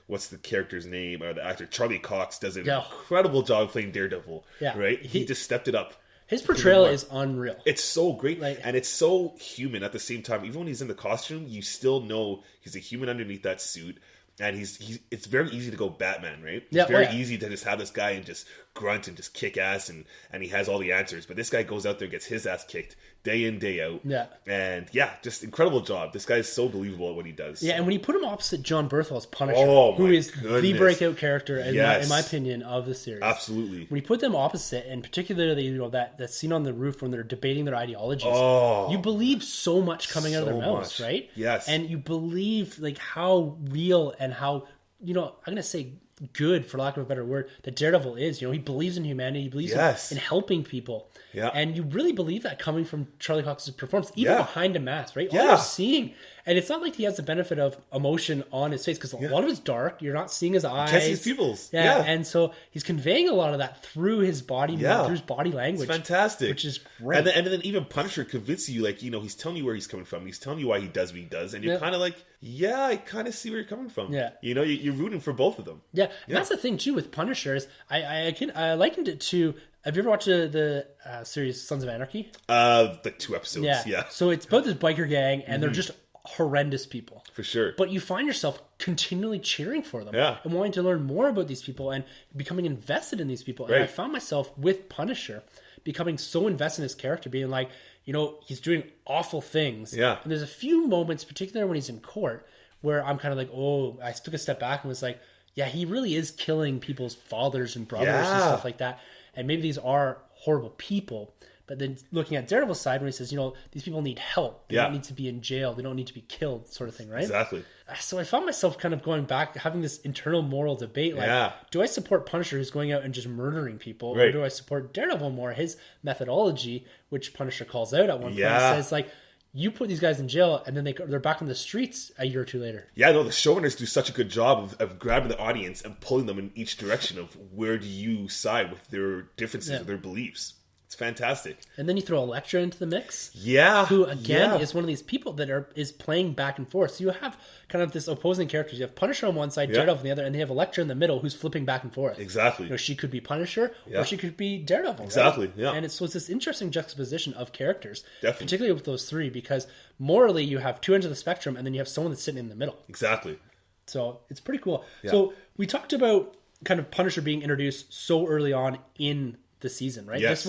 What's the character's name? Or the actor Charlie Cox does an Yeah. incredible job playing Daredevil. Yeah. Right? He just stepped it up. His portrayal is unreal. It's so great, Like- and it's so human at the same time. Even when he's in the costume, you still know he's a human underneath that suit, and it's very easy to go Batman, right? Yeah, It's very oh, yeah. easy to just have this guy and just grunt and just kick ass, and he has all the answers. But this guy goes out there and gets his ass kicked day in, day out. Yeah. And yeah, just incredible job. This guy's so believable at what he does. Yeah, and when you put him opposite John Berthel's Punisher, Oh, who my is the goodness. breakout character, in Yes. my opinion, of the series. Absolutely. When you put them opposite, and particularly that scene on the roof when they're debating their ideologies, Oh, you believe so much coming out of their so mouths, much. right? Yes. And you believe like how real and how, I'm gonna say good, for lack of a better word, that Daredevil is. He believes in humanity, he believes Yes. in helping people. Yeah. And you really believe that coming from Charlie Cox's performance, even Yeah. behind a mask, right? All Yeah. you're seeing, and it's not like he has the benefit of emotion on his face, because a lot of it's dark. You're not seeing his eyes. Can't see his pupils. Yeah. Yeah. And so he's conveying a lot of that through his body, Yeah. through his body language. It's fantastic. Which is great. And then even Punisher convinces you, like, he's telling you where he's coming from. He's telling you why he does what he does. And you're Yeah. kind of like, yeah, I kind of see where you're coming from. Yeah. You're rooting for both of them. Yeah, and that's the thing too with Punisher is I likened it to. Have you ever watched the series Sons of Anarchy? Like 2 episodes. Yeah. Yeah. So it's about this biker gang, and they're just horrendous people. For sure. But you find yourself continually cheering for them, Yeah. and wanting to learn more about these people and becoming invested in these people. And Right. I found myself with Punisher becoming so invested in his character, being like, he's doing awful things. Yeah. And there's a few moments, particularly when he's in court, where I'm kind of like, oh, I took a step back and was like, yeah, he really is killing people's fathers and brothers and Yeah. stuff like that. And maybe these are horrible people. But then looking at Daredevil's side, when he says, these people need help. They Yeah. don't need to be in jail. They don't need to be killed, sort of thing, right? Exactly. So I found myself kind of going back, having this internal moral debate. Like, Yeah. do I support Punisher, who's going out and just murdering people? Or Right. do I support Daredevil more? His methodology, which Punisher calls out at one point, Yeah. says, like, you put these guys in jail, and then they're back on the streets a year or two later. Yeah, no, the showrunners do such a good job of grabbing the audience and pulling them in each direction of where do you side with their differences, Yeah. with their beliefs. It's fantastic. And then you throw Elektra into the mix. Yeah. Who again yeah. is one of these people that is playing back and forth. So you have kind of this opposing characters. You have Punisher on one side, Daredevil on the other, and they have Elektra in the middle, who's flipping back and forth. Exactly. She could be Punisher Yeah. or she could be Daredevil. Exactly, right? yeah. And it's this interesting juxtaposition of characters, Definitely. particularly with those three, because morally you have two ends of the spectrum, and then you have someone that's sitting in the middle. Exactly. So it's pretty cool. Yeah. So we talked about kind of Punisher being introduced so early on in the season, right? Yes.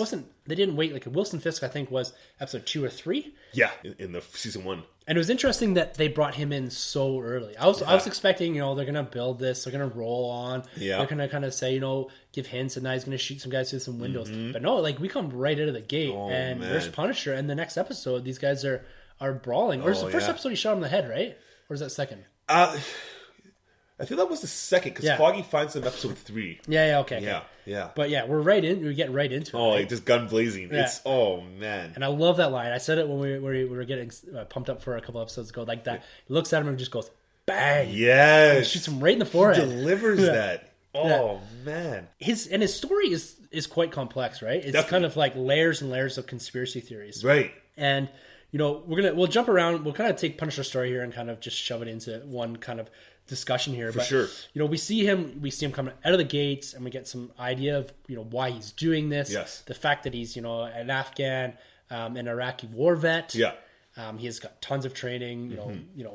They didn't wait. Like Wilson Fisk, I think, was episode 2 or 3. Yeah, in the season 1. And it was interesting that they brought him in so early. I was expecting, they're going to build this, they're going to roll on, Yeah. they're going to kind of say, give hints, and now he's going to shoot some guys through some windows. But no, like we come right out of the gate, and man. there's Punisher, and the next episode, these guys are brawling. Or is the first yeah. episode he shot him in the head, right? Or is that second? I think that was the second, because Yeah. Foggy finds him episode 3. Yeah, okay. Yeah, yeah. But yeah, we get right into it. Oh, right? like just gun blazing. Yeah. It's, oh, man. And I love that line. I said it when we were getting pumped up for a couple episodes ago, like that. He looks at him and just goes, bang! Yes. Shoots him right in the He forehead. delivers Yeah. that. Oh, man. His story is quite complex, right? It's Definitely. kind of like layers and layers of conspiracy theories. Right. And we'll jump around. We'll kind of take Punisher's story here and kind of just shove it into one kind of discussion here. For sure. We see him coming out of the gates, and we get some idea of why he's doing this. Yes. The fact that he's an Afghan, an Iraqi war vet. Yeah. He has got tons of training,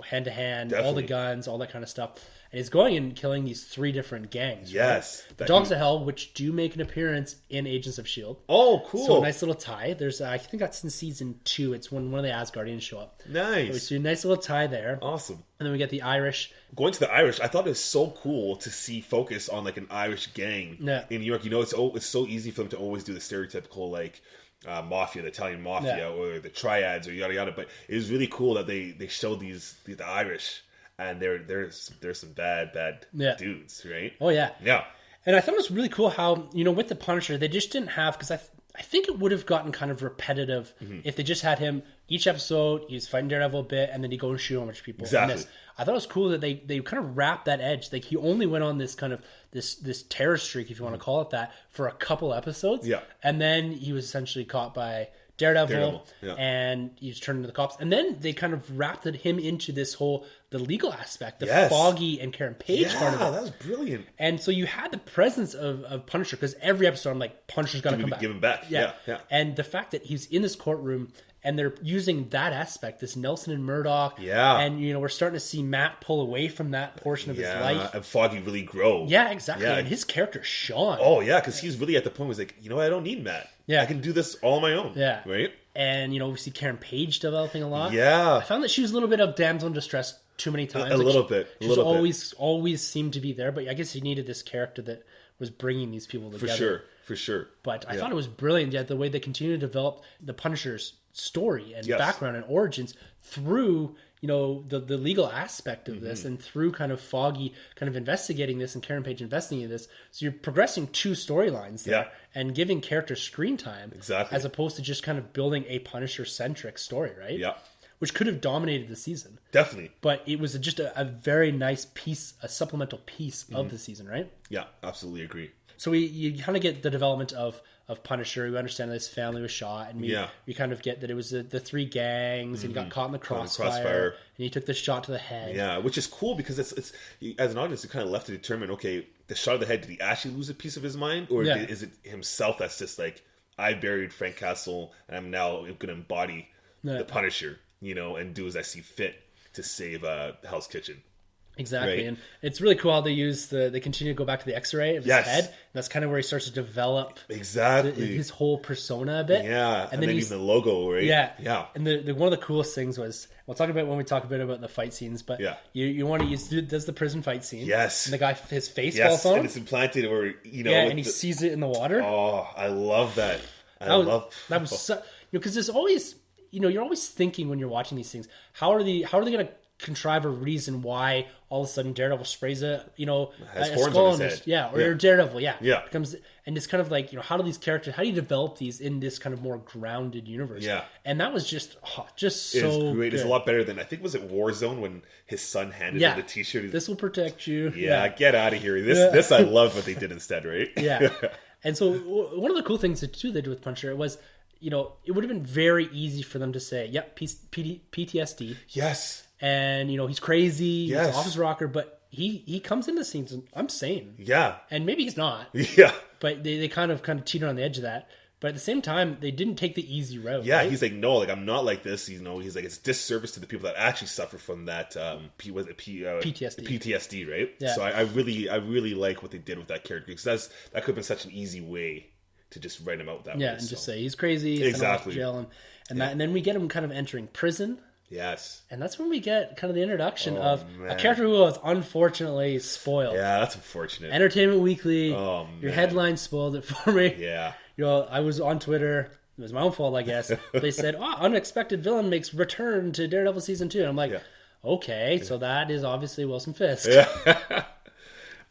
hand to hand, all the Definitely. guns, all that kind of stuff. And he's going and killing these 3 different gangs. Yes. Right? The Dogs of Hell, which do make an appearance in Agents of S.H.I.E.L.D. Oh, cool. So a nice little tie. There's, I think that's in season 2. It's when one of the Asgardians show up. Nice. So we see a nice little tie there. Awesome. And then we get the Irish. Going to the Irish, I thought it was so cool to see focus on like an Irish gang in New York. You know, it's so easy for them to always do the stereotypical like mafia, the Italian mafia, or the triads, or yada yada. But it was really cool that they showed the Irish, and there's some bad dudes, right? Oh yeah, yeah. And I thought it was really cool how, with the Punisher, they just didn't have, because I think it would have gotten kind of repetitive if they just had him each episode, he was fighting Daredevil a bit, and then he'd go and shoot a bunch of people. Exactly. I thought it was cool that they kind of wrapped that edge. Like, he only went on this kind of this terror streak, if you want to call it that, for a couple episodes. Yeah. And then he was essentially caught by Daredevil, yeah. and he was turned into the cops. And then they kind of wrapped him into this whole, the legal aspect, the Yes. Foggy and Karen Page part of it. that was brilliant. And so you had the presence of Punisher, because every episode I'm like, Punisher's got to come back. Give him back. Yeah. And the fact that he's in this courtroom and they're using that aspect, this Nelson and Murdoch. Yeah. And, we're starting to see Matt pull away from that portion of his life. And Foggy really grow. Yeah, exactly. Yeah. And his character, Sean. Oh, yeah, because he's really at the point where he's like, I don't need Matt. Yeah. I can do this all on my own. Yeah. Right? And, we see Karen Page developing a lot. Yeah. I found that she was a little bit of damsel in distress too many times. A little bit. She always seemed to be there, but I guess he needed this character that was bringing these people together. For sure. But I thought it was brilliant, the way they continue to develop the Punisher's story and background and origins through, the legal aspect of this, and through kind of Foggy kind of investigating this and Karen Page investigating this. So you're progressing 2 storylines there and giving characters screen time. Exactly. As opposed to just kind of building a Punisher-centric story, right? Yeah. Which could have dominated the season. Definitely. But it was just a very nice piece, a supplemental piece of the season, right? Yeah, absolutely agree. So you kind of get the development of Punisher. We understand that his family was shot, and we kind of get that it was the 3 gangs, and he got caught in the crossfire, and he took the shot to the head. Yeah, which is cool because it's as an audience, you kind of left to determine, okay, the shot of the head, did he actually lose a piece of his mind, or is it himself that's just like, I buried Frank Castle, and I'm now going to embody the Punisher, and do as I see fit to save Hell's Kitchen. Exactly, Right. and it's really cool how they continue to go back to the X-ray of his head. And that's kind of where he starts to develop his whole persona a bit. Yeah, and then even the logo, right? Yeah. And the one of the coolest things was, we'll talk about when we talk a bit about the fight scenes, but you want to use, does the prison fight scene. Yes. And the guy, his face falls on. And it's implanted, or and he sees it in the water. Oh, I love that. That was so, because there's always, you're always thinking when you're watching these things, how are they going to contrive a reason why all of a sudden Daredevil sprays a skull on his head. Or Daredevil, becomes, and it's kind of like, how do you develop these in this kind of more grounded universe? Yeah. And that was just so it's great. good. It's a lot better than, I think, was it Warzone when his son handed him the t-shirt? This will protect you. Get out of here. This I love what they did instead, right? Yeah. And so one of the cool things too they did with Punisher was, it would have been very easy for them to say, yep, PTSD. Yes. And, he's crazy, Yes. he's an office rocker, but he comes into scenes and I'm sane. Yeah. And maybe he's not. Yeah. But they kind of teeter on the edge of that. But at the same time, they didn't take the easy road. Yeah, right? he's like, no, like, I'm not like this. He's like, it's disservice to the people that actually suffer from that PTSD, right? Yeah. So I really like what they did with that character, because that could have been such an easy way to just write him out that way. Yeah, and just say he's crazy, he's exactly, jail, and then we get him kind of entering prison. Yes. And that's when we get kind of the introduction of a character who was unfortunately spoiled. Yeah, that's unfortunate. Entertainment Weekly, your headline spoiled it for me. Yeah. I was on Twitter. It was my own fault, I guess. They said, unexpected villain makes return to Daredevil Season 2. And I'm like, okay, so that is obviously Wilson Fisk. Yeah.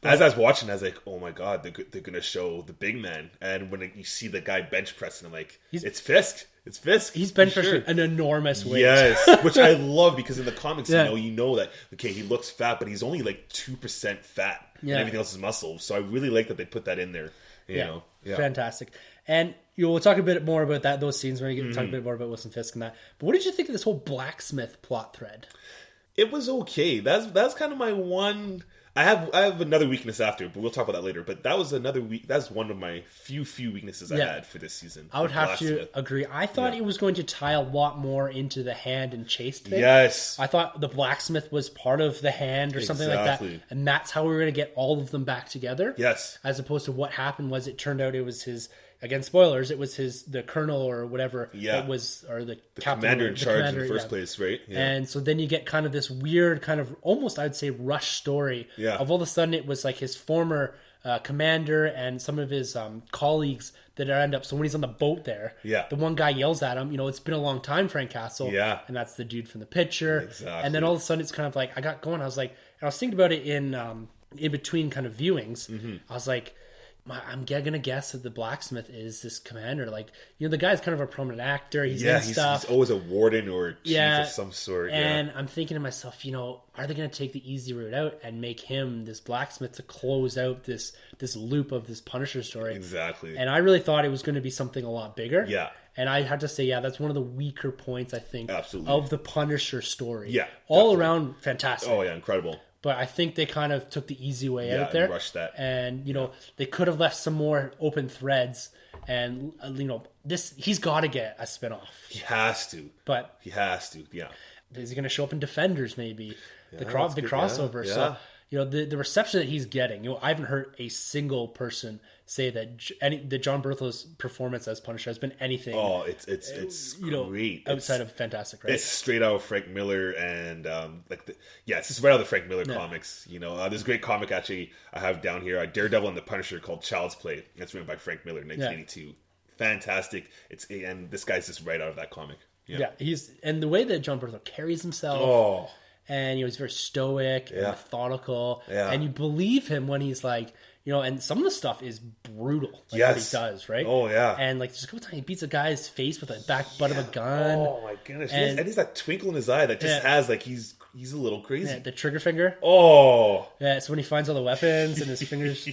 As I was watching, I was like, oh my God, they're going to show the big man. And when you see the guy bench pressing, I'm like, it's Fisk. It's Fisk. He's bench pressing an enormous weight. Yes, which I love, because in the comics, you know that, okay, he looks fat, but he's only like 2% fat. And everything else is muscle. So I really like that they put that in there. You know? Yeah. Fantastic. And we'll talk a bit more about those scenes when we get to talk a bit more about Wilson Fisk and that. But what did you think of this whole blacksmith plot thread? It was okay. That's kind of my one. I have another weakness after, but we'll talk about that later. But that was another week. That's one of my few weaknesses I had for this season. I would have to agree. I thought it was going to tie a lot more into the hand and chase thing. Yes. I thought the blacksmith was part of the hand or something like that. And that's how we were going to get all of them back together. Yes. As opposed to what happened was it turned out it was his, again, spoilers, it was the colonel or whatever that was, or the captain. Commander in charge in the first place, right? Yeah. And so then you get kind of this weird kind of almost, I'd say, rush story of all of a sudden it was like his former commander and some of his colleagues that end up, so when he's on the boat there, the one guy yells at him, it's been a long time, Frank Castle, and that's the dude from the picture. Exactly. And then all of a sudden it's kind of like, I got going, I was like, and I was thinking about it in between kind of viewings, I was like, I'm gonna guess that the blacksmith is this commander. Like, the guy's kind of a prominent actor. He's in stuff. He's always a warden or a chief of some sort. And I'm thinking to myself, are they gonna take the easy route out and make him this blacksmith to close out this loop of this Punisher story? Exactly. And I really thought it was going to be something a lot bigger. Yeah. And I had to say, that's one of the weaker points, I think, Absolutely. of the Punisher story. Yeah. All around fantastic. Oh yeah, incredible. But I think they kind of took the easy way out there. And rushed that. And, they could have left some more open threads. And, he's got to get a spinoff. He has to. But he has to, yeah. Is he going to show up in Defenders, maybe? The crossover. Yeah. So, the reception that he's getting, I haven't heard a single person say that John Berthelot's performance as Punisher has been anything. Oh, it's great. Outside of fantastic, right? It's straight out of Frank Miller and it's just right out of the Frank Miller comics. There's a great comic actually I have down here, Daredevil and the Punisher, called Child's Play. That's written by Frank Miller, 1982. Fantastic. And this guy's just right out of that comic. Yeah, and the way that John Berthelot carries himself. Oh. And he's very stoic and methodical. Yeah. And you believe him when he's like, and some of the stuff is brutal. What he does, right? Oh, yeah. And just a couple times he beats a guy's face with the back butt of a gun. Oh, my goodness. And he's that twinkle in his eye that just has, he's a little crazy. Yeah, the trigger finger. Oh. Yeah, it's when he finds all the weapons and his fingers.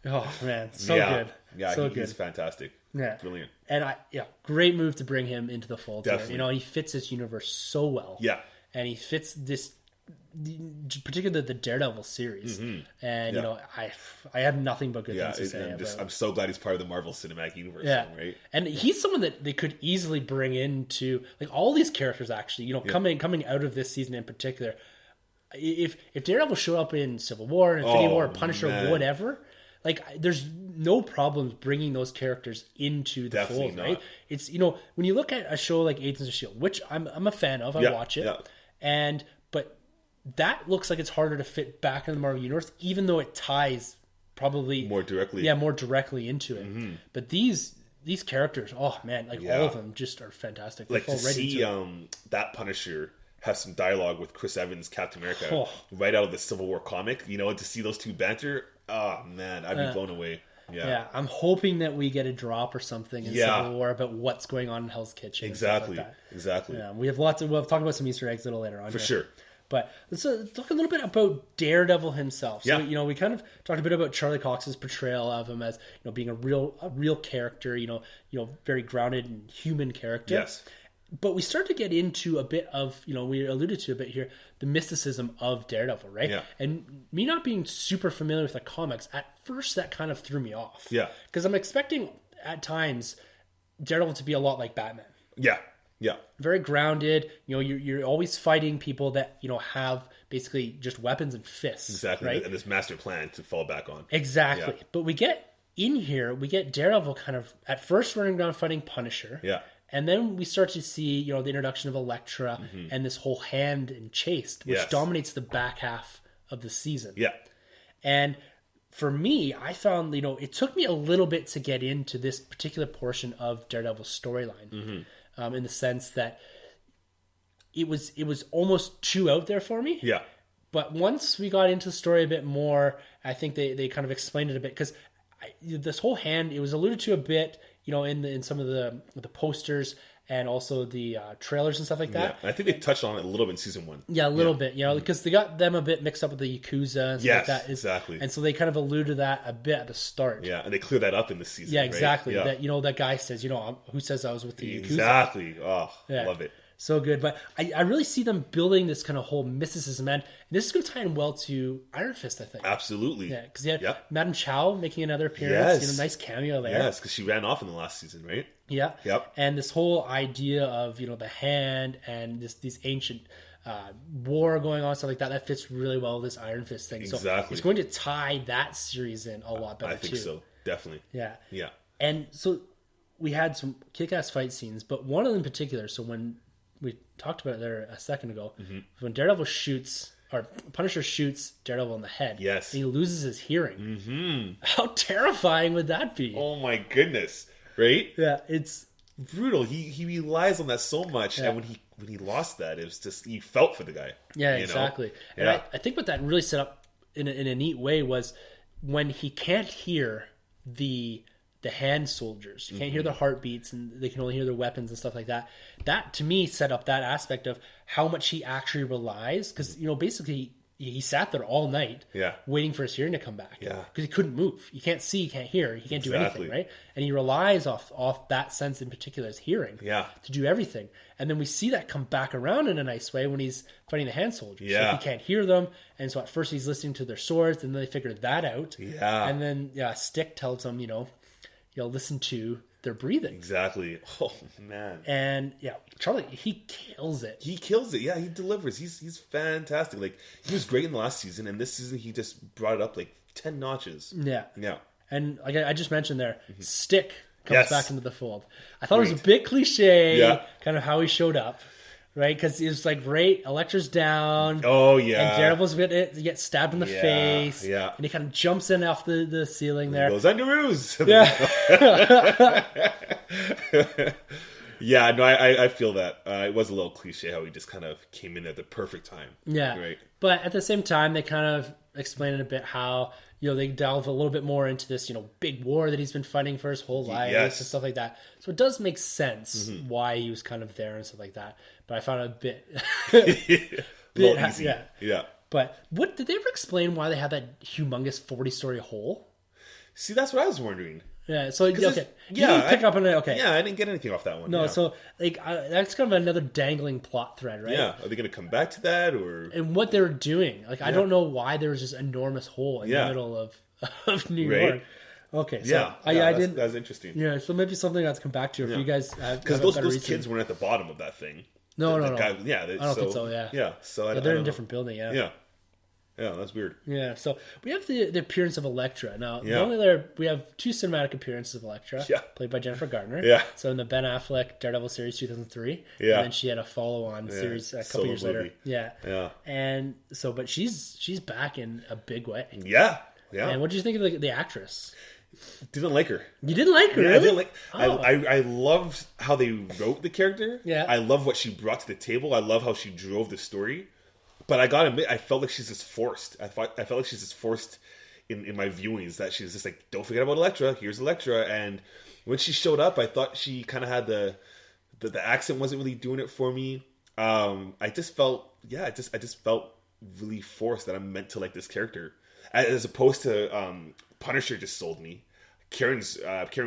Oh, man. So good. Yeah, he's fantastic. Yeah. Brilliant. And great move to bring him into the fold. Definitely. Here. He fits this universe so well. Yeah. And he fits this, particularly the Daredevil series. Mm-hmm. And, I have nothing but good things to say about. I'm so glad he's part of the Marvel Cinematic Universe. Yeah. Right? And he's someone that they could easily bring into, all these characters actually, coming out of this season in particular. If Daredevil showed up in Civil War, Infinity War, Punisher, whatever, there's no problems bringing those characters into the fold, right? It's, when you look at a show like Agents of S.H.I.E.L.D., which I'm a fan of, I watch it. Yeah. But that looks like it's harder to fit back in the Marvel Universe, even though it ties probably more directly into it. Mm-hmm. But these characters, all of them just are fantastic. They to see that Punisher have some dialogue with Chris Evans, Captain America, right out of the Civil War comic, to see those two banter, oh man, I'd be blown away. Yeah, I'm hoping that we get a drop or something in Civil War about what's going on in Hell's Kitchen. Exactly. Yeah, we'll talk about some Easter eggs a little later on. For sure. But let's talk a little bit about Daredevil himself. So, we kind of talked a bit about Charlie Cox's portrayal of him as, being a real character, very grounded and human character. Yes. But we start to get into a bit of, we alluded to a bit here, the mysticism of Daredevil, right? Yeah. And me not being super familiar with the comics, at first that kind of threw me off. Yeah. Because I'm expecting, at times, Daredevil to be a lot like Batman. Yeah. Yeah. Very grounded. You're always fighting people that, have basically just weapons and fists. Exactly. Right? And this master plan to fall back on. Exactly. Yeah. But we get Daredevil kind of, at first running around fighting Punisher. Yeah. And then we start to see, the introduction of Elektra and this whole hand and chased, which dominates the back half of the season. Yeah. And for me, I found, it took me a little bit to get into this particular portion of Daredevil's storyline, in the sense that it was almost too out there for me. Yeah. But once we got into the story a bit more, I think they kind of explained it a bit, because this whole hand, it was alluded to a bit, in some of the posters and also the trailers and stuff like that. Yeah, I think they touched on it a little bit in season 1. Yeah, a little bit, because they got them a bit mixed up with the Yakuza and stuff like that. Exactly. And so they kind of alluded to that a bit at the start. Yeah, and they clear that up in the season. Yeah, exactly. Right? That, that guy says, who says I was with the Yakuza? Exactly. Oh, love it. So good. But I really see them building this kind of whole mysticism. And this is going to tie in well to Iron Fist, I think. Absolutely. Yeah, because you had Madame Chow making another appearance. Nice cameo there. Yes, because she ran off in the last season, right? Yeah. Yep. And this whole idea of, the hand and these ancient war going on, stuff like that fits really well with this Iron Fist thing. Exactly. So it's going to tie that series in a lot better, I think so. Definitely. Yeah. Yeah. And so we had some kick-ass fight scenes, but one of them in particular, so when we talked about it there a second ago, when Daredevil shoots, or Punisher shoots Daredevil in the head, yes, and he loses his hearing. How terrifying would that be? Oh my goodness. Right? Yeah, it's brutal. He relies on that so much, and when he lost that, it was just, he felt for the guy. Yeah, exactly. And I think what that really set up in a neat way was when he can't hear the hand soldiers, you can't hear their heartbeats, and they can only hear their weapons and stuff like that. That to me set up that aspect of how much he actually relies, because basically he sat there all night waiting for his hearing to come back, because he couldn't move. You can't see, you can't hear, he can't do anything, right? And he relies off that sense in particular, his hearing, to do everything. And then we see that come back around in a nice way when he's fighting the hand soldiers. So he can't hear them, and so at first he's listening to their swords, and then they figure that out, and then Stick tells him, listen to their breathing. Exactly. Oh man. And Charlie, he kills it. He kills it. Yeah, he delivers. He's fantastic. Like, he was great in the last season, and this season he just brought it up like 10 notches. Yeah. Yeah. And like I just mentioned there, Stick comes back into the fold. I thought it was a bit cliche, kind of how he showed up. Right, because it was like, Elektra's down. Oh, yeah. And Daredevil's going to get stabbed in the face. Yeah. And he kind of jumps in off the ceiling there. Those underoos. Yeah. Yeah, no, I feel that. It was a little cliche how he just kind of came in at the perfect time. Yeah. Right. But at the same time, they kind of explain it a bit how, they delve a little bit more into this, big war that he's been fighting for his whole life and stuff like that. So it does make sense why he was kind of there and stuff like that. But I found it a bit easy. Yeah. But did they ever explain why they had that humongous 40-story hole? See, that's what I was wondering. Yeah, so okay. You didn't pick up on it. Okay. Yeah, I didn't get anything off that one. No, so that's kind of another dangling plot thread, right? Yeah, are they going to come back to that, or and what they were doing? I don't know why there was this enormous hole in the middle of New York. Okay, so I didn't. That's interesting. Yeah, so maybe something that's come back to if you guys because those kids weren't at the bottom of that thing. No. Guy, yeah, I don't think so. Yeah, so they're in a different building. Yeah, that's weird. Yeah, so we have the appearance of Elektra. Now, we have 2 cinematic appearances of Elektra, played by Jennifer Garner. Yeah. So in the Ben Affleck Daredevil series 2003. And then she had a follow-on series a couple years later. Yeah. Yeah. And so, but she's back in a big way. Yeah. Yeah. And what did you think of the actress? Didn't like her. You didn't like her, Yeah, really? I didn't like. I loved how they wrote the character. Yeah. I love what she brought to the table. I love how she drove the story. But I gotta admit, I felt like she's just forced. I felt like she's just forced in my viewings, that she's just like, don't forget about Elektra. Here's Elektra. And when she showed up, I thought she kind of had the accent wasn't really doing it for me. I just felt, I just felt really forced that I'm meant to like this character, as opposed to Punisher just sold me. Karen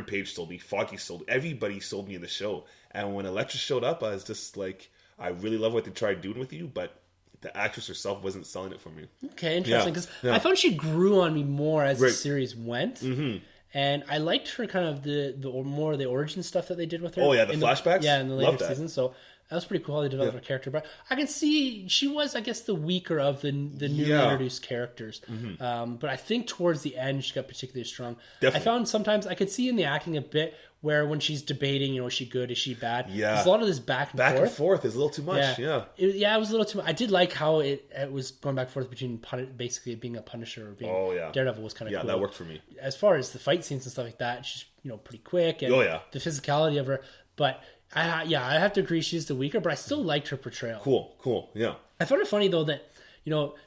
Page sold me. Foggy sold me. Everybody sold me in the show. And when Elektra showed up, I was just like, I really love what they tried doing with you, but the actress herself wasn't selling it for me. Okay, interesting. Because I found she grew on me more as the series went. Mm-hmm. And I liked her kind of the more of the origin stuff that they did with her. Oh, yeah, the flashbacks? In the later seasons. So that was pretty cool how they developed her character. But I can see she was, I guess, the weaker of the newly introduced characters. Mm-hmm. But I think towards the end, she got particularly strong. Definitely. I found sometimes, I could see in the acting a bit where when she's debating, is she good, is she bad? Yeah. There's a lot of this back and forth. Back and forth is a little too much, yeah. It was a little too much. I did like how it was going back and forth between basically being a Punisher or being Daredevil was kind of cool. Yeah, that worked for me. As far as the fight scenes and stuff like that, she's pretty quick, and the physicality of her. But I have to agree she's the weaker, but I still liked her portrayal. Cool, yeah. I found it funny though that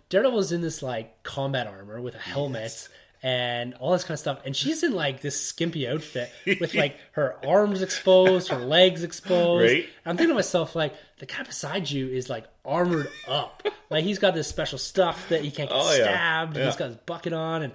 Daredevil's in this like combat armor with a helmet and all this kind of stuff, and she's in like this skimpy outfit with like her arms exposed, her legs exposed. Right. I'm thinking to myself, like, the guy beside you is like armored up, like he's got this special stuff that he can't get stabbed, and he's got his bucket on, and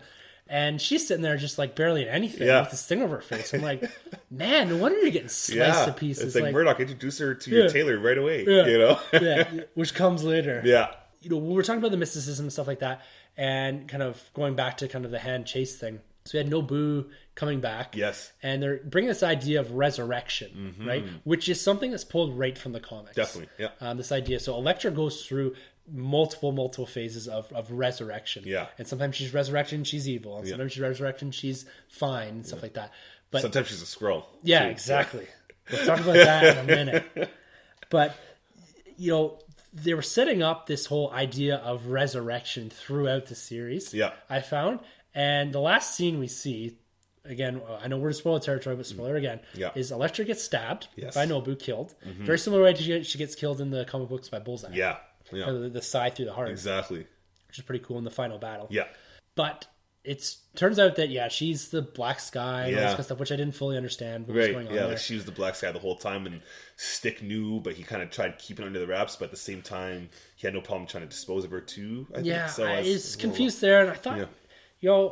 And she's sitting there just like barely in anything Yeah. with this thing over her face. I'm like, man, no wonder you're getting sliced to pieces. It's like Murdoch, introduce her to your tailor right away. You know? Yeah, which comes later. Yeah. You know, when we're talking about the mysticism and stuff like that, and kind of going back to kind of the hand chase thing. So we had Nobu coming back. Yes. And they're bringing this idea of resurrection, right? Which is something that's pulled right from the comics. Definitely, yeah. This idea. So Elektra goes through multiple phases of resurrection. Yeah. And sometimes she's resurrection, she's evil. And sometimes she's resurrection, she's fine and stuff like that. But Sometimes she's a scroll. yeah, too. exactly. We'll talk about that in a minute. But, you know, they were setting up this whole idea of resurrection throughout the series. Yeah. I found. And the last scene we see, again, I know we're in spoiler territory, but spoiler again, Yeah. is Elektra gets stabbed Yes. by Nobu, killed. Very similar way to she gets killed in the comic books by Bullseye. Yeah. Yeah. The scythe through the heart, Exactly. which is pretty cool in the final battle. Yeah. But it turns out that, she's the Black Sky and all this Yeah. kind of stuff, which I didn't fully understand what was Right. going on Yeah. there. Like she was the Black Sky the whole time, and Stick knew, but he kind of tried keeping it under the wraps. But at the same time, he had no problem trying to dispose of her too. I think. So I was was confused there, and I thought, Yeah.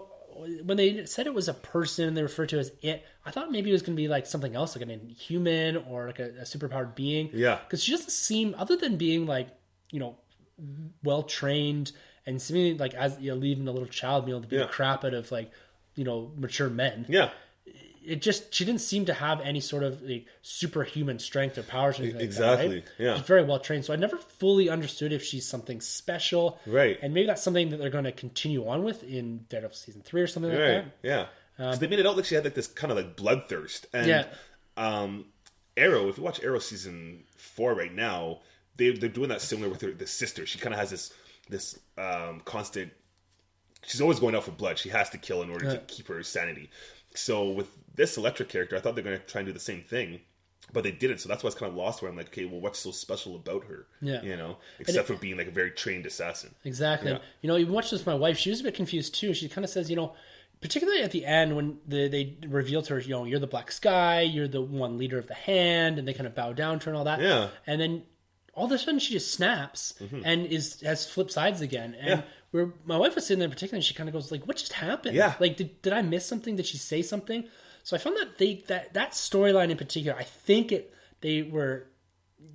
when they said it was a person, they referred to it as it. I thought maybe it was going to be like something else, like an inhuman or like a superpowered being. Yeah. Because she doesn't seem, other than being like, well trained and seemingly like as leaving a little child being able to beat the crap out of like, mature men. Yeah. She didn't seem to have any sort of like superhuman strength or powers or anything Exactly, like that, right? yeah. She's very well trained. So I never fully understood if she's something special. Right. And maybe that's something that they're going to continue on with in Daredevil season 3 or something like Right. that. Yeah. So they made it out like she had like this kind of like bloodthirst. And Arrow, if you watch Arrow season 4 right now, they're doing that similar with the sister. She kind of has this constant. She's always going out for blood. She has to kill in order to keep her sanity. So with this Elektra character, I thought they're going to try and do the same thing, but they didn't. So that's why it's kind of lost. Where I'm like, okay, well, what's so special about her? Yeah. Except for being like a very trained assassin. Exactly. Yeah. Even watching this with my wife, she was a bit confused too. She kind of says, particularly at the end when they reveal to her, you're the Black Sky, you're the one leader of the Hand, and they kind of bow down to her and all that. Yeah. And then all of a sudden she just snaps and has flipped sides again. And where my wife was sitting there in particular, and she kind of goes like, "What just happened? Yeah. Like, did I miss something? Did she say something?" So I found that storyline in particular, I think they were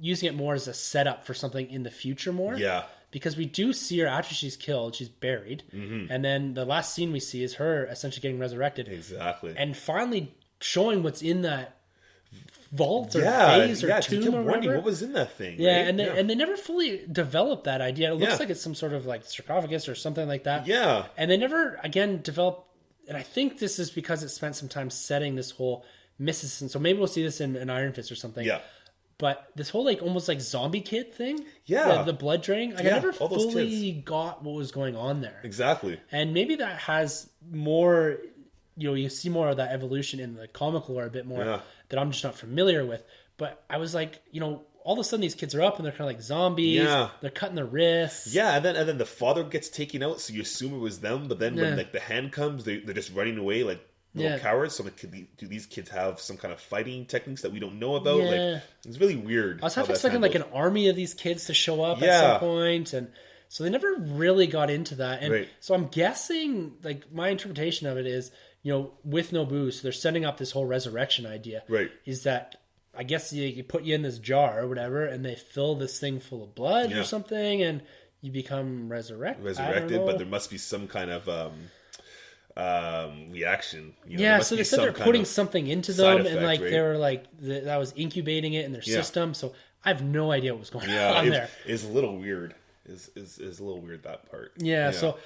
using it more as a setup for something in the future more. Yeah. Because we do see her after she's killed, she's buried, and then the last scene we see is her essentially getting resurrected. Exactly. And finally showing what's in that vault or vase or tomb or whatever. What was in that thing? Yeah, right? and they never fully developed that idea. It looks Yeah. like it's some sort of like sarcophagus or something like that. Yeah. And they never again developed. And I think this is because it spent some time setting this whole mysticism. So maybe we'll see this in Iron Fist or something. Yeah. But this whole like almost like zombie kid thing, Yeah. the blood draining, I Yeah, never all those fully got what was going on there. Exactly. And maybe that has more, you see more of that evolution in the comic lore a bit more that I'm just not familiar with. But I was like, all of a sudden these kids are up and they're kind of like zombies. Yeah. They're cutting their wrists. Yeah, and then the father gets taken out, so you assume it was them. But then when like the Hand comes, they're just running away like little cowards. So like, do these kids have some kind of fighting techniques that we don't know about? Yeah. Like it's really weird. I was half expecting like an army of these kids to show up at Yeah. some point, and so they never really got into that. And Right. so I'm guessing, like my interpretation of it is, with Nobu, so they're setting up this whole resurrection idea. Right. Is that I guess you put you in this jar or whatever, and they fill this thing full of blood or something, and you become resurrected. But there must be some kind of reaction. So they said they're putting something into them, effect, and like right? they were like that was incubating it in their system. So I have no idea what was going on there. It's a little weird. Is a little weird, that part. Yeah. So,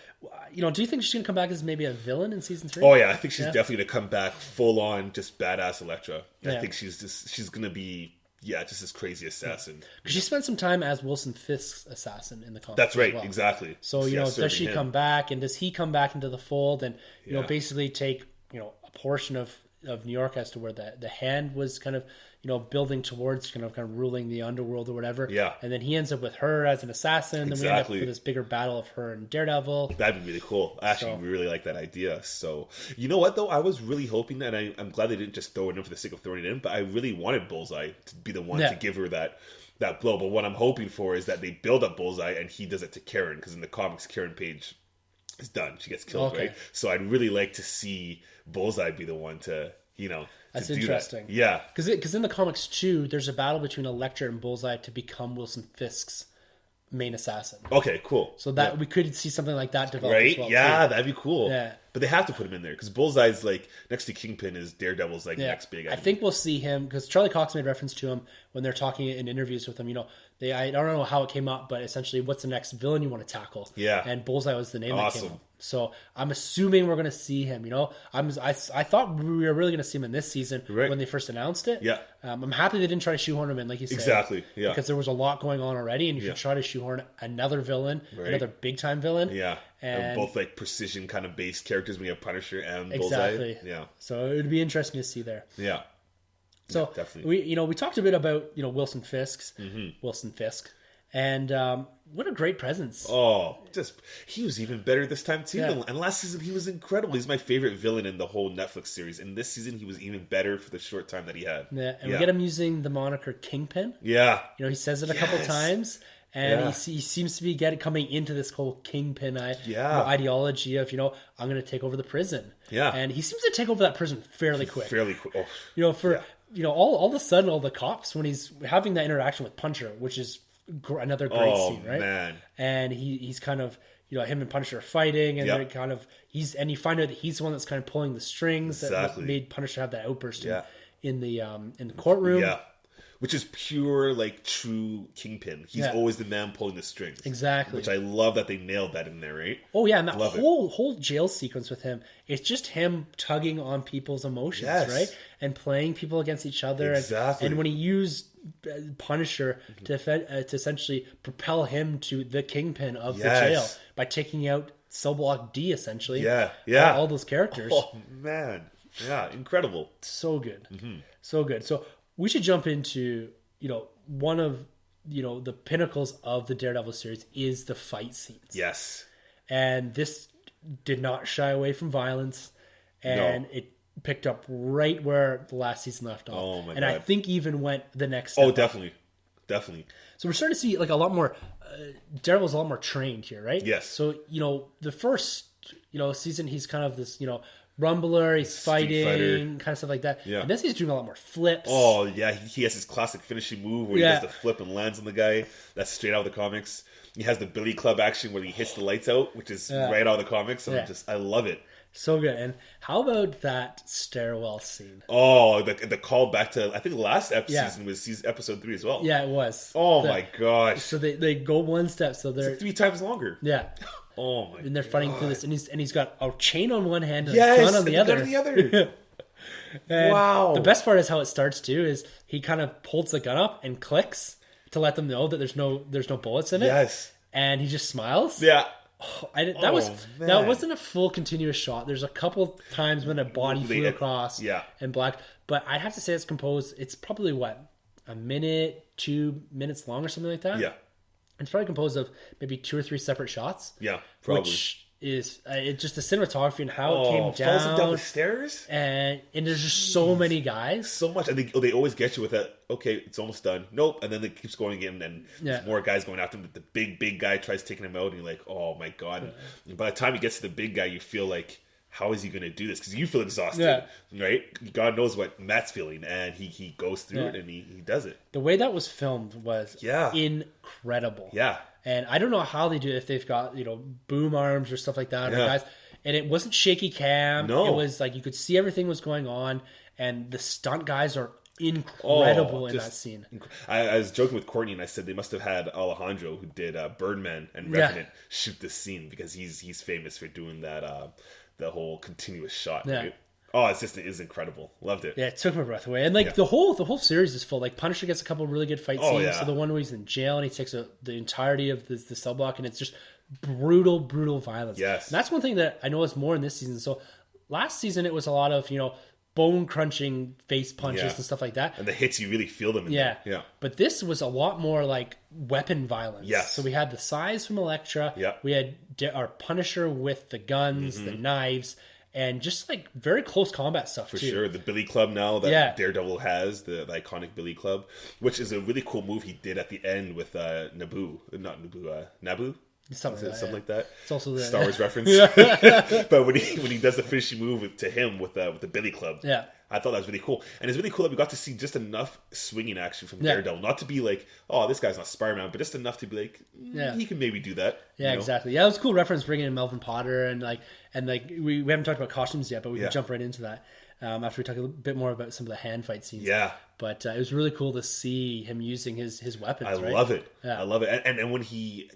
do you think she's gonna come back as maybe a villain in season 3? Oh yeah, I think she's definitely gonna come back full on, just badass Elektra. I think she's gonna be just this crazy assassin. Because she spent some time as Wilson Fisk's assassin in the comics. That's right, as well. exactly. So does she come back, and does he come back into the fold, and basically take a portion of New York as to where the Hand was kind of building towards kind of ruling the underworld or whatever. Yeah. And then he ends up with her as an assassin. Then we end up with this bigger battle of her and Daredevil. That'd be really cool. I actually really like that idea. So, you know what, though? I was really hoping that, I'm glad they didn't just throw it in for the sake of throwing it in, but I really wanted Bullseye to be the one to give her that blow. But what I'm hoping for is that they build up Bullseye and he does it to Karen, because in the comics, Karen Page is done. She gets killed, Okay. right? So I'd really like to see Bullseye be the one to, That's to do interesting. that. Yeah. Because in the comics too, there's a battle between Elektra and Bullseye to become Wilson Fisk's main assassin. Okay, cool. So that we could see something like that develop Right? as well. Yeah, too. that'd be cool. Yeah. But they have to put him in there because Bullseye's like next to Kingpin is Daredevil's like Yeah. next big. I think we'll see him because Charlie Cox made reference to him when they're talking in interviews with him. I don't know how it came up, but essentially, what's the next villain you want to tackle? Yeah. And Bullseye was the name that came Awesome. up. So I'm assuming we're going to see him. I thought we were really going to see him in this season Right. when they first announced it. Yeah. I'm happy they didn't try to shoehorn him in, like you said. Exactly, yeah. Because there was a lot going on already, and if Yeah. you try to shoehorn another villain, Right. another big time villain, Yeah. They're and both like precision kind of based characters when you have Punisher and exactly, Bullseye. Yeah. So it would be interesting to see there. Yeah. So Yeah, definitely. we talked a bit about Wilson Fisk, Mm-hmm. Wilson Fisk, and what a great presence. Oh, he was even better this time too. Yeah. And last season he was incredible. He's my favorite villain in the whole Netflix series. And this season he was even better for the short time that he had. Yeah, and we get him using the moniker Kingpin. Yeah. He says it a couple Yes. times, and Yeah. he seems to be coming into this whole Kingpin Yeah. ideology of I'm going to take over the prison. Yeah. And he seems to take over that prison fairly quick. Fairly quick. Oh. All of a sudden, all the cops, when he's having that interaction with Punisher, which is another great scene, right? Man. And he's kind of, him and Punisher are fighting, and Yep. they're kind of, and you find out that he's the one that's kind of pulling the strings Exactly. that made Punisher have that outburst Yeah. in the courtroom. Yeah. Which is pure, like, true Kingpin. He's Yeah. always the man pulling the strings. Exactly. Which I love that they nailed that in there, right? Oh yeah, and that Love it. whole jail sequence with him, it's just him tugging on people's emotions, Yes. right? And playing people against each other. Exactly. And when he used Punisher to essentially propel him to the kingpin of the Yes. jail by taking out Cell Block D, essentially. Yeah, yeah. All those characters. Oh, man. Yeah, incredible. So good. Mm-hmm. So good. So we should jump into, one of, the pinnacles of the Daredevil series is the fight scenes. Yes. And this did not shy away from violence, and it picked up right where the last season left off. Oh, my and I God. think even went the next step. Oh, definitely. Definitely. So we're starting to see like a lot more. Daredevil's a lot more trained here, right? Yes. So the first season he's kind of this rumbler, he's fighting, fighter. kind of stuff like that. Yeah. And this he's doing a lot more flips. Oh, yeah. He has his classic finishing move where he Yeah. does the flip and lands on the guy. That's straight out of the comics. He has the Billy Club action where he hits the lights out, which is right out of the comics. So Yeah. I love it. So good. And how about that stairwell scene? Oh, the call back to, I think the last Yeah. season was episode 3 as well. Yeah, it was. Oh, my gosh. So they go one step. So they're 3 times longer. yeah. Oh, my And they're fighting through this, and he's got a chain on one hand and Yes, a gun on the and other. gun on the other. And Wow. The best part is how it starts too. Is he kind of pulls the gun up and clicks to let them know that there's no bullets in it. Yes. And he just smiles. Yeah. That man. wasn't a full continuous shot. There's a couple times when a body flew across. Yeah. And black, but I'd have to say it's composed. It's probably a minute, 2 minutes long or something like that. Yeah. It's probably composed of maybe 2 or 3 separate shots. Yeah, probably. Which is it's just the cinematography and how it came Falls down down, the stairs? and there's just so many guys. So much. And they always get you with that, okay, it's almost done. Nope. And then it keeps going again, and Yeah. there's more guys going after him. The big guy tries taking him out, and you're like, oh, my God. And by the time he gets to the big guy, you feel like, how is he going to do this? Because you feel exhausted, right? God knows what Matt's feeling, and he goes through it, and he does it. The way that was filmed was incredible. Yeah. And I don't know how they do it, if they've got boom arms or stuff like that, or Yeah. guys. And it wasn't shaky cam. No. It was like you could see everything was going on, and the stunt guys are incredible in that scene. I was joking with Courtney, and I said they must have had Alejandro, who did Birdman and Revenant, shoot this scene because he's famous for doing that the whole continuous shot. Yeah. Right? Oh, it is incredible. Loved it. Yeah, it took my breath away. And like the whole series is full. Like Punisher gets a couple really good fight scenes. yeah. So the one where he's in jail and he takes the entirety of the cell block, and it's just brutal violence. Yes. And that's one thing that I noticed more in this season. So last season it was a lot of bone crunching face punches Yeah. and stuff like that. And the hits, you really feel them in Yeah. there. Yeah. But this was a lot more like weapon violence. Yes. So we had the size from Elektra. Yeah. We had our Punisher with the guns, the knives, and just like very close combat stuff For too. sure. The Billy Club now that Yeah. Daredevil has, the iconic Billy Club, which is a really cool move he did at the end with Nabu. Something like that. It's also the Star Wars reference. But when he does the finishing move to him with the billy club, Yeah. I thought that was really cool. And it's really cool that we got to see just enough swinging action from Daredevil, not to be like, oh, this guy's not Spider-Man, but just enough to be like, he can maybe do that. Yeah, exactly. Yeah, it was a cool reference bringing in Melvin Potter and we haven't talked about costumes yet, but we can jump right into that after we talk a bit more about some of the hand fight scenes. Yeah. But it was really cool to see him using his weapons. I love it. Yeah. I love it. And when he...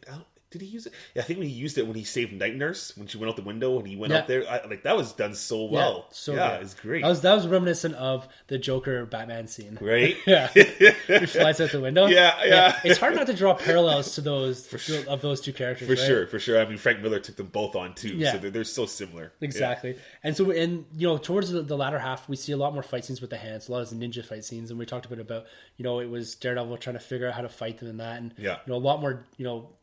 Did he use it? Yeah, I think when he used it when he saved Night Nurse, when she went out the window and he went up there, that was done so well. Good. It's great. That was reminiscent of the Joker Batman scene, right? Yeah, he flies out the window. Yeah. It's hard not to draw parallels to those of those two characters. For sure. I mean, Frank Miller took them both on too, so they're so similar. Exactly. Yeah. And so, towards the latter half, we see a lot more fight scenes with the hands, a lot of ninja fight scenes, and we talked a bit about it was Daredevil trying to figure out how to fight them in that, and a lot more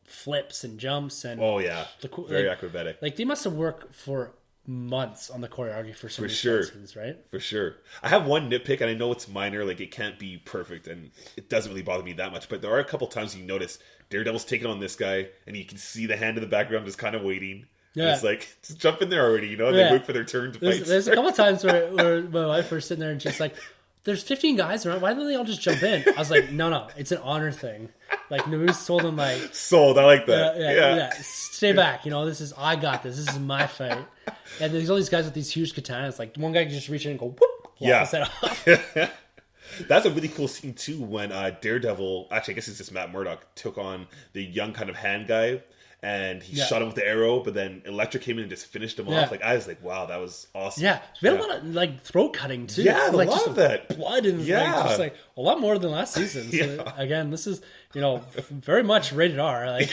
flips and jumps and very acrobatic. Like they must have worked for months on the choreography for some of these scenes, right? For sure. I have one nitpick, and I know it's minor, like it can't be perfect, and it doesn't really bother me that much. But there are a couple times you notice Daredevil's taking on this guy, and you can see the hand in the background just kind of waiting. Yeah, and it's like just jump in there already, and they wait for their turn to fight. There's a couple times where my wife was sitting there, and she's like, there's 15 guys around. Why don't they all just jump in? I was like, no, it's an honor thing. Like Namus told him, like sold. I like that. Yeah. Stay back. I got this. This is my fight. And there's all these guys with these huge katanas. Like one guy can just reach in and go whoop. His head off. That's a really cool scene too. When Daredevil, actually, I guess it's just Matt Murdock, took on the young kind of hand guy. And he shot him with the arrow, but then Elektra came in and just finished him off. Like I was like, "Wow, that was awesome." Yeah, so we had a lot of throat cutting too. Yeah, like, a lot of that blood and just a lot more than last season. So again, this is very much rated R. Like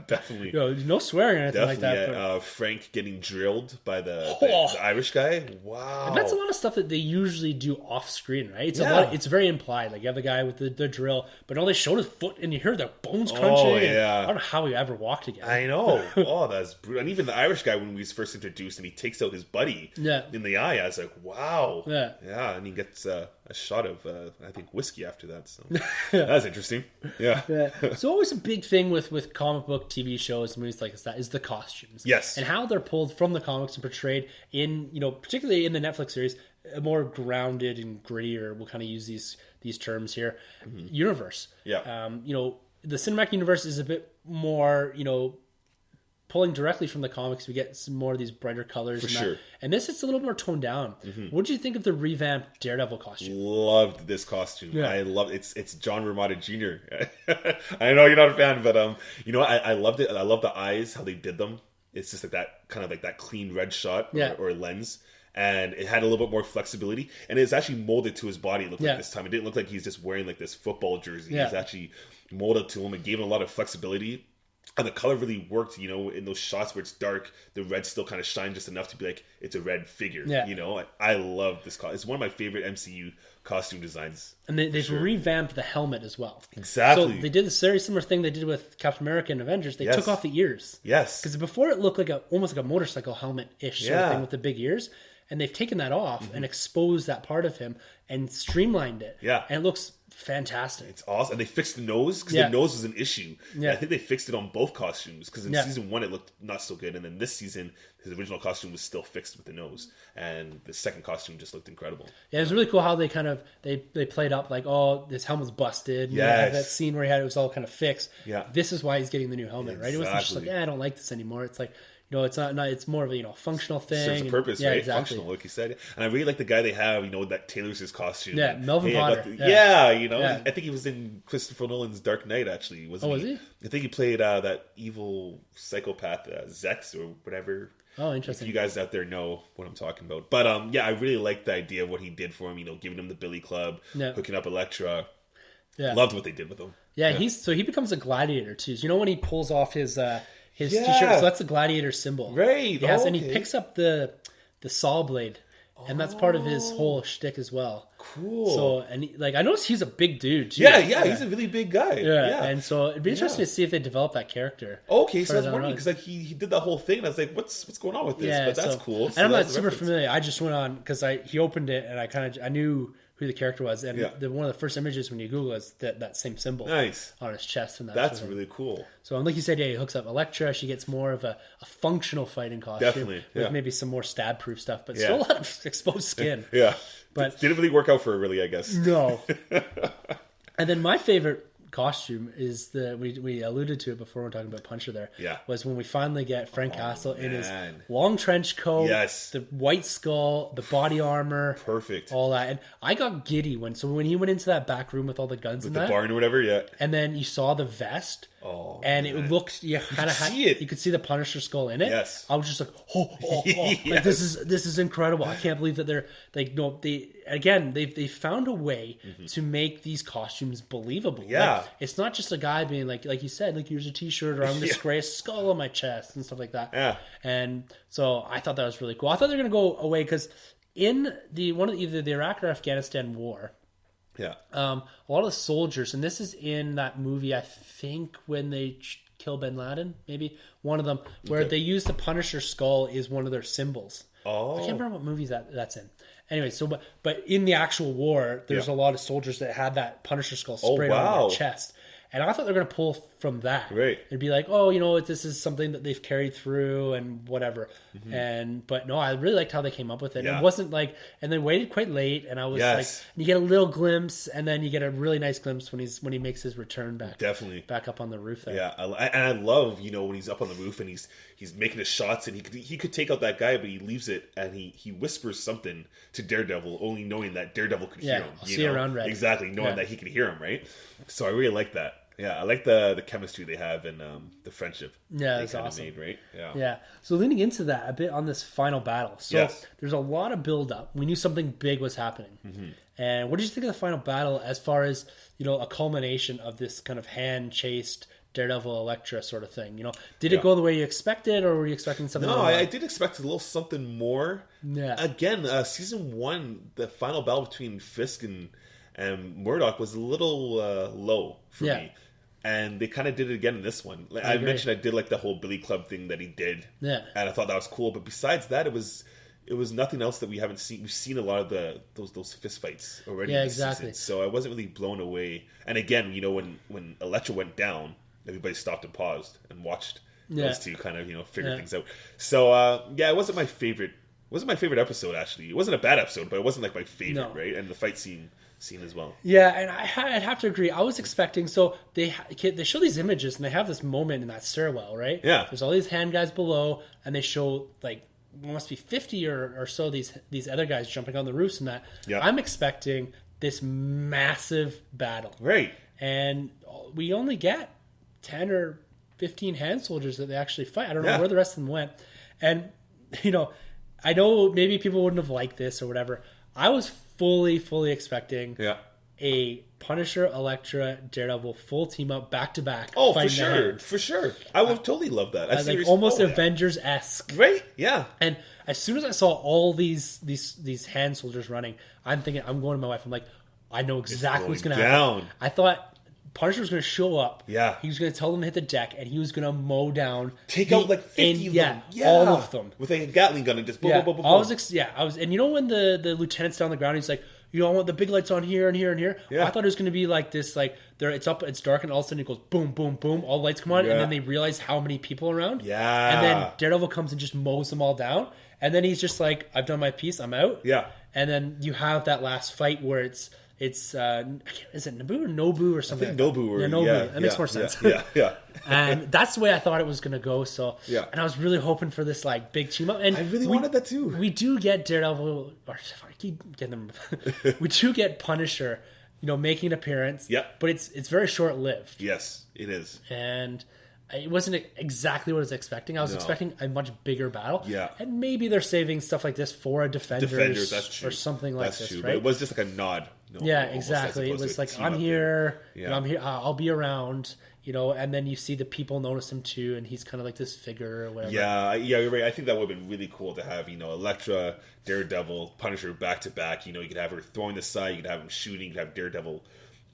definitely. No swearing or anything like that. Yeah. Frank getting drilled by the Irish guy. Wow, and that's a lot of stuff that they usually do off screen, right? It's a lot. It's very implied. Like you have the guy with the drill, but they showed his foot, and you hear the bones crunching. Oh yeah, I don't know how he ever walked again. I know. That's brutal. And even the Irish guy, when he was first introduced, and he takes out his buddy in the eye, I was like, wow. Yeah, and he gets a shot of, I think, whiskey after that. So that's interesting. Yeah. So always a big thing with comic book TV shows and movies like that is the costumes. Yes. And how they're pulled from the comics and portrayed in, particularly in the Netflix series, a more grounded and grittier, we'll kind of use these terms here, universe. Yeah. The cinematic universe is a bit more, pulling directly from the comics. We get some more of these brighter colors. For sure. And this, it's a little more toned down. What did you think of the revamped Daredevil costume? Loved this costume. Yeah. I love it. It's John Romita Jr. I know you're not a fan, but I loved it. I love the eyes, how they did them. It's just like that kind of like that clean red shot or lens. And it had a little bit more flexibility, and it's actually molded to his body. It looked like this time. It didn't look like he's just wearing like this football jersey. It's actually molded to him. It gave him a lot of flexibility, and the color really worked. In those shots where it's dark, the red still kind of shines just enough to be like it's a red figure. Yeah. I love this costume. It's one of my favorite MCU costume designs. And they've revamped the helmet as well. Exactly. So they did the very similar thing they did with Captain America and Avengers. They took off the ears. Yes. Because before it looked like almost like a motorcycle helmet-ish sort of thing with the big ears. And they've taken that off and exposed that part of him and streamlined it. Yeah. And it looks fantastic. It's awesome. And they fixed the nose because the nose was an issue. Yeah. I think they fixed it on both costumes because in season 1 it looked not so good. And then this season, his original costume was still fixed with the nose. And the second costume just looked incredible. Yeah, it was really cool how they kind of, they played up like, oh, this helmet's busted. Yeah. That scene where it was all kind of fixed. Yeah. This is why he's getting the new helmet, right? It wasn't just like, I don't like this anymore. It's like, it's not. It's more of a functional thing. Serves a purpose, right? Exactly. Functional, like you said. And I really like the guy they have. That tailors his costume. Yeah, Melvin Potter. I think he was in Christopher Nolan's Dark Knight. Actually, wasn't he? Was he? I think he played that evil psychopath Zex or whatever. Oh, interesting. If you guys out there know what I'm talking about. But I really like the idea of what he did for him. Giving him the Billy Club, hooking up Elektra. Yeah, loved what they did with him. Yeah, he becomes a gladiator too. So when he pulls off his t-shirt, so that's the gladiator symbol. Right. And he picks up the saw blade, and that's part of his whole shtick as well. Cool. So, and I noticed he's a big dude too. Yeah, he's a really big guy. Yeah. And so it'd be interesting to see if they develop that character. Okay, so I was wondering because he did that whole thing, and I was like, what's going on with this? But that's cool. And I'm not super familiar. I just went on because he opened it, and I knew who who the character was, and Yeah. one of the first images when you Google is that same symbol Nice. on his chest, and That's sort of really cool. So, and like you said, yeah, he hooks up Elektra. She gets more of a functional fighting costume, Definitely, yeah. with maybe some more stab-proof stuff, but Yeah. still a lot of exposed skin. Yeah. But- didn't really work out for her, really, I guess. No. And then my favorite costume is we alluded to it before when we were talking about Punisher there. Yeah. Was when we finally get Frank Castle in his man. long trench coat, Yes. the white skull, the body armor, Perfect. all that. And I got giddy when he went into that back room with all the guns in The that. barn or whatever, yeah. And then you saw the vest. Oh, and man. it looked, you kind of see it. You could see the Punisher skull in it. Yes. I was just like, like, Yes. this is incredible. I can't believe that they're like, no, they found a way to make these costumes believable. Yeah. Like, it's not just a guy being like you said, like, here's a t-shirt, or I'm going to spray a skull on my chest and stuff like that. Yeah. And so I thought that was really cool. I thought they were going to go away because in either the Iraq or Afghanistan war, Yeah. a lot of the soldiers, and this is in that movie, I think, when they kill Bin Laden, maybe one of them, where they use the Punisher skull is one of their symbols. Oh. I can't remember what movie that's in. Anyway, so but in the actual war, there's a lot of soldiers that had that Punisher skull sprayed on their chest. And I thought they were going to pull from that. Right. And be like, oh, this is something that they've carried through and whatever. But no, I really liked how they came up with it. Yeah. It wasn't like, and they waited quite late, and I was like, Yes. you get a little glimpse, and then you get a really nice glimpse when he makes his return back. Definitely. Back up on the roof there. Yeah, and I love, when he's up on the roof and he's making his shots, and he could take out that guy, but he leaves it, and he whispers something to Daredevil, only knowing that Daredevil could hear him. I'll see you around, Red. Exactly, knowing that he could hear him, right? So I really like that. Yeah, I like the chemistry they have and the friendship. Yeah, they that's kinda awesome. Made, right? Yeah. Yeah. So leaning into that a bit on this final battle. So Yes. there's a lot of build up. We knew something big was happening. And what did you think of the final battle as far as, a culmination of this kind of hand chased Daredevil Elektra sort of thing? Did it go the way you expected, or were you expecting something? No, more? I did expect a little something more. Yeah. Again, season 1, the final battle between Fisk and Murdoch was a little low for me. And they kind of did it again in this one. I mentioned I did like the whole Billy Club thing that he did. Yeah. And I thought that was cool. But besides that, it was nothing else that we haven't seen. We've seen a lot of those fist fights already. Yeah, in this exactly. season. So I wasn't really blown away. And again, when Elektra went down, everybody stopped and paused and watched those two kind of figure things out. So it wasn't my favorite. It wasn't my favorite episode, actually. It wasn't a bad episode, but it wasn't like my favorite, right? And the fight scene as well. Yeah, and I'd have to agree. I was expecting, so they show these images, and they have this moment in that stairwell, right? Yeah. There's all these hand guys below, and they show like must be 50 or so these other guys jumping on the roofs and that. Yeah. I'm expecting this massive battle, Right. and we only get 10 or 15 hand soldiers that they actually fight. I don't know where the rest of them went, and I know maybe people wouldn't have liked this or whatever. I was fully expecting a Punisher, Elektra, Daredevil full team up back to back. Oh, for sure. I would totally love that. Like almost Avengers-esque. Right? Yeah. And as soon as I saw all these hand soldiers running, I'm thinking, I'm going to my wife. I'm like, I know exactly what's going to happen. I thought Punisher was going to show up. Yeah. He was going to tell them to hit the deck, and he was going to mow down. Take out like 50 of them. Yeah. All of them. With a Gatling gun and just boom, boom, boom, boom. I was, and when the lieutenant's down on the ground, he's like, I want the big lights on here and here and here. Yeah. I thought it was going to be like this, like it's dark, and all of a sudden it goes boom, boom, boom. All the lights come on, and then they realize how many people are around. Yeah. And then Daredevil comes and just mows them all down, and then he's just like, I've done my piece, I'm out. Yeah. And then you have that last fight where it's is it Naboo or Nobu or something? I think Nobu. Nobu. That makes more sense. Yeah. And that's the way I thought it was going to go. So yeah. And I was really hoping for this like big team up. And I really wanted that too. We do get Daredevil. Or, I keep getting them. We do get Punisher, making an appearance. Yeah. But it's very short lived. Yes, it is. And it wasn't exactly what I was expecting. I was expecting a much bigger battle. Yeah. And maybe they're saving stuff like this for a Defenders that's true. or something like that's this, true. right? But it was just like a nod. Yeah, exactly. It was like, I'm here. I'm here. I'll be around. And then you see the people notice him too, and he's kind of like this figure or whatever. Yeah, you're right. I think that would have been really cool to have, Elektra, Daredevil, Punisher back to back. You could have her throwing the side, you could have him shooting, you could have Daredevil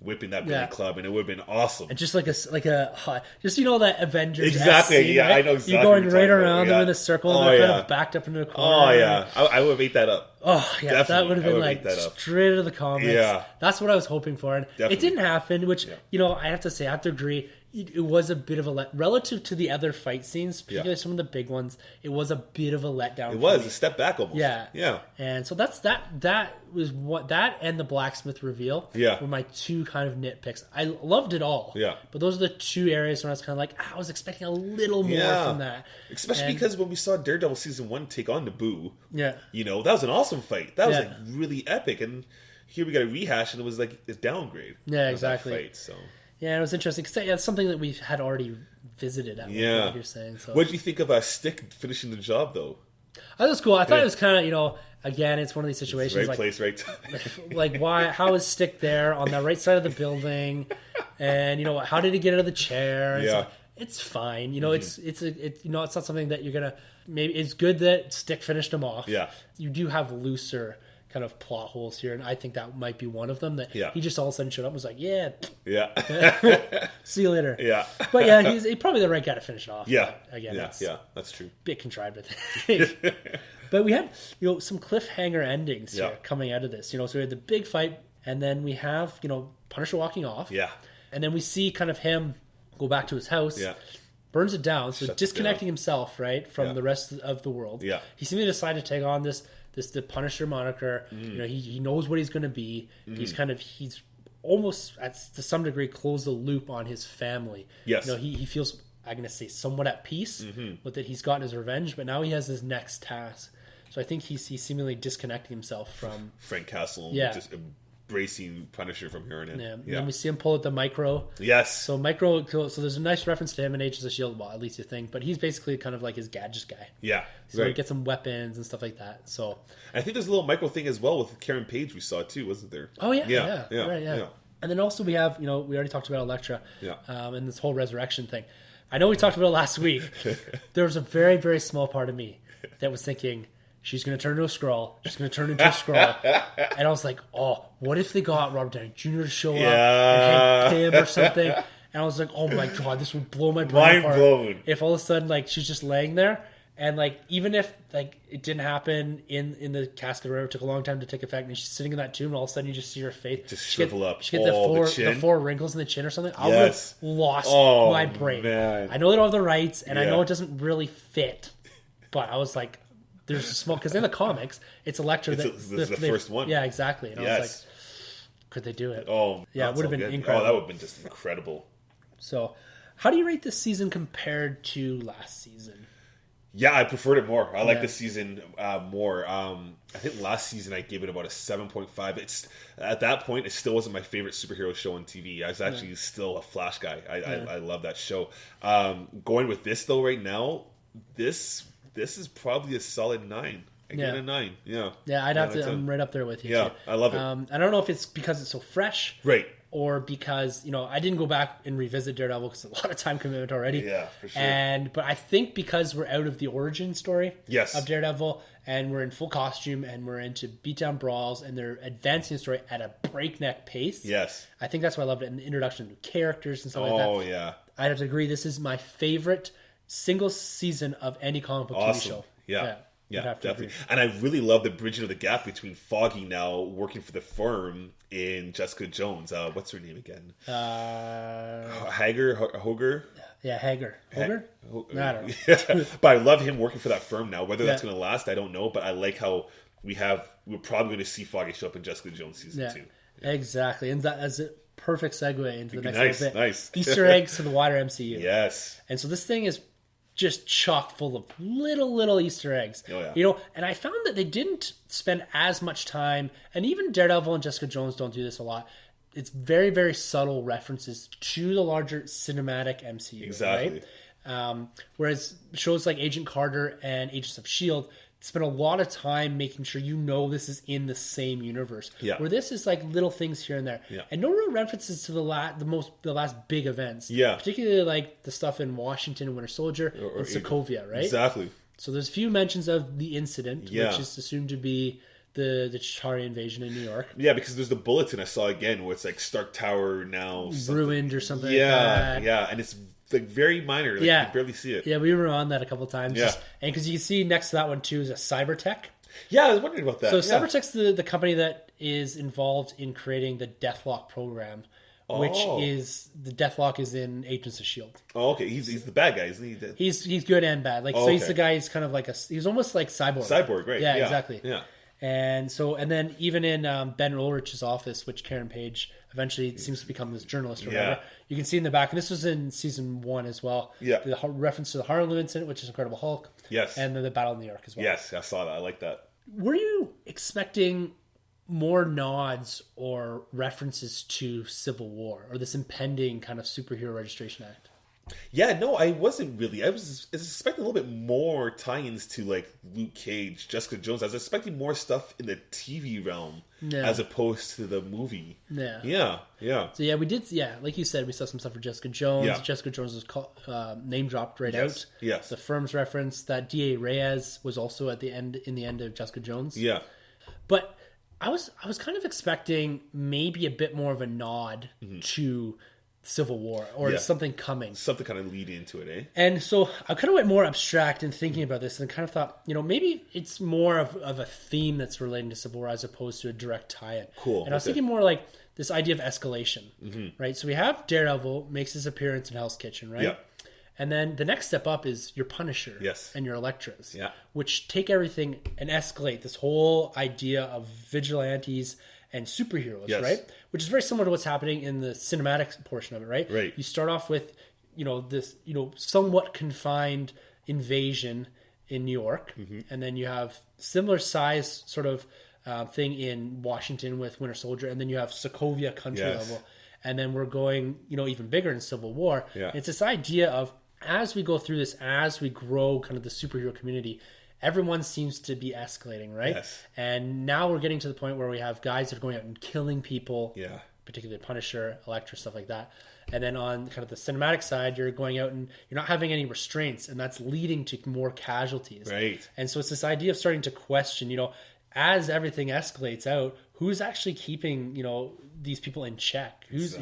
whipping that Billy Club, and it would have been awesome. And just just that Avengers. Exactly. Scene, Yeah, right? I know exactly. You're going right around them in a circle, and they're kind of backed up into a corner. Oh yeah, I would have ate that up. Oh, yeah, that Definitely. would have I been would like eat that up. straight into the comics. Yeah. That's what I was hoping for. And Definitely. it didn't happen, which, I have to say, I have to agree. It was a bit of a relative to the other fight scenes, particularly some of the big ones. It was a bit of a letdown. It was a step back almost. Yeah. And so that was what that and the blacksmith reveal were my two kind of nitpicks. I loved it all. Yeah. But those are the two areas where I was kind of like, I was expecting a little more from that. Especially because when we saw Daredevil season 1 take on Naboo, that was an awesome fight. That was like really epic. And here we got a rehash, and it was like a downgrade. Yeah, of that exactly. Fight, so. Yeah, it was interesting because it's something that we had already visited. At what you're saying. So. What did you think of Stick finishing the job, though? That was cool. I thought it was kind of, again, it's one of these situations. Right place, right time. Like, why? How is Stick there on the right side of the building? And how did he get out of the chair? And it's fine. It's not something that you're gonna. Maybe it's good that Stick finished him off. Yeah, you do have looser kind of plot holes here, and I think that might be one of them. That he just all of a sudden showed up and was like, see you later. Yeah, but yeah, he's probably the right guy to finish it off. Yeah, again, that's true. Bit contrived, I think. But we had some cliffhanger endings here coming out of this. So we had the big fight, and then we have Punisher walking off. Yeah, and then we see kind of him go back to his house. Yeah. Burns it down, so disconnecting himself from the rest of the world. Yeah, he seemed to decide to take on the Punisher moniker. He knows what he's going to be. He's almost to some degree closed the loop on his family. Yes, he feels, I'm going to say, somewhat at peace with that he's gotten his revenge, but now he has his next task. So I think he's seemingly disconnecting himself from Frank Castle. Just embracing Punisher from here on in. And then we see him pull out the Micro. Yes. So Micro. So there's a nice reference to him in Agents of S.H.I.E.L.D. Well, at least you think, but he's basically kind of like his gadgets guy. Yeah. So he gets some weapons and stuff like that. So I think there's a little Micro thing as well with Karen Page we saw too, wasn't there? Oh yeah. And then also we have we already talked about Elektra. And this whole resurrection thing. I know we talked about it last week. There was a very, very small part of me that was thinking, she's going to turn into a Skrull. She's going to turn into a Skrull. And I was like, oh, what if they got Robert Downey Jr. to show up and Hank Pym or something? And I was like, oh my God, this would blow my brain apart. Blown. If all of a sudden, she's just laying there. And, even if, it didn't happen in the casket or whatever, it took a long time to take effect, and she's sitting in that tomb, and all of a sudden you just see her face. Just shrivel up. She get the four wrinkles in the chin or something. I would have lost my brain. Man. I know they don't have the rights, and I know it doesn't really fit. But I was like, there's a small... Because in the comics, it's Elektra. This is the first one. Yeah, exactly. And I was like, could they do it? Oh, yeah, it would have been incredible. Oh, that would have been just incredible. So, how do you rate this season compared to last season? Yeah, I preferred it more. I like this season more. I think last season I gave it about a 7.5. It's at that point it still wasn't my favorite superhero show on TV. I was actually still a Flash guy. I love that show. Going with this though, right now, this is probably a solid 9. I give it a 9. Yeah. Yeah, I'd have to. I'm right up there with you. Yeah, too. I love it. I don't know if it's because it's so fresh, right? Or because I didn't go back and revisit Daredevil because a lot of time commitment already. Yeah, for sure. But I think because we're out of the origin story of Daredevil and we're in full costume and we're into beatdown brawls and they're advancing the story at a breakneck pace. Yes, I think that's why I loved it. And the introduction of new characters and stuff like that. Oh yeah, I'd have to agree. This is my favorite single season of any comic book TV show. Yeah, definitely. And I really love the bridging of the gap between Foggy now working for the firm in Jessica Jones. What's her name again? Hoger? Yeah, Hager. Hoger? I don't know. But I love him working for that firm now. Whether that's going to last, I don't know. But I like how we're probably going to see Foggy show up in Jessica Jones season 2. Yeah. Exactly. And that is a perfect segue into the next little bit. Nice. Easter eggs to the wider MCU. Yes. And so this thing is just chock full of little Easter eggs. Oh, yeah. And I found that they didn't spend as much time, and even Daredevil and Jessica Jones don't do this a lot. It's very, very subtle references to the larger cinematic MCU. Exactly. Right? Whereas shows like Agent Carter and Agents of S.H.I.E.L.D. spend a lot of time making sure this is in the same universe. Yeah. Where this is like little things here and there. Yeah. And no real references to the last big events. Yeah. Particularly like the stuff in Washington and Winter Soldier and Sokovia, right? Exactly. So there's a few mentions of the incident, which is assumed to be the Chitauri invasion in New York. Yeah, because there's the bulletin I saw again where it's like Stark Tower now ruined or something like that. Yeah, and it's like very minor. Like, you barely see it. Yeah, we were on that a couple of times. Yeah. And because you can see next to that one too is a Cybertech. Yeah, I was wondering about that. So Cybertech's the company that is involved in creating the Deathlock program, which is the Deathlock is in Agents of Shield. Oh, okay. He's the bad guy, isn't he? He's good and bad. Like he's the guy. He's kind of like he's almost like Cyborg. Cyborg, right? Yeah, exactly. Yeah. And then even in Ben Ulrich's office, which Karen Page eventually seems to become this journalist or whatever, you can see in the back, and this was in season 1 as well, the reference to the Harlem incident, which is Incredible Hulk. Yes. And then the Battle of New York as well. Yes, I saw that. I like that. Were you expecting more nods or references to Civil War or this impending kind of superhero registration act? Yeah, no, I wasn't really. I was expecting a little bit more tie-ins to like Luke Cage, Jessica Jones. I was expecting more stuff in the TV realm as opposed to the movie. Yeah. So yeah, we did. Yeah, like you said, we saw some stuff for Jessica Jones. Yeah. Jessica Jones was name dropped right out. Yes. The firm's reference that D.A. Reyes was also at the end of Jessica Jones. Yeah. But I was kind of expecting maybe a bit more of a nod to Civil War or something coming. Something kind of lead into it, eh? And so I kind of went more abstract in thinking about this and kind of thought, maybe it's more of a theme that's relating to Civil War as opposed to a direct tie-in. Cool. And I was thinking more like this idea of escalation, right? So we have Daredevil makes his appearance in Hell's Kitchen, right? Yeah. And then the next step up is your Punisher and your Elektras, which take everything and escalate this whole idea of vigilantes and superheroes, right? Which is very similar to what's happening in the cinematic portion of it, right? Right. You start off with, this, somewhat confined invasion in New York, and then you have similar size sort of thing in Washington with Winter Soldier, and then you have Sokovia country level, and then we're going, even bigger in Civil War. Yeah. It's this idea of as we go through this, as we grow kind of the superhero community, everyone seems to be escalating, right? Yes. And now we're getting to the point where we have guys that are going out and killing people, particularly Punisher, Elektra, stuff like that. And then on kind of the cinematic side, you're going out and you're not having any restraints, and that's leading to more casualties. Right. And so it's this idea of starting to question, as everything escalates out, who's actually keeping, these people in check? Who's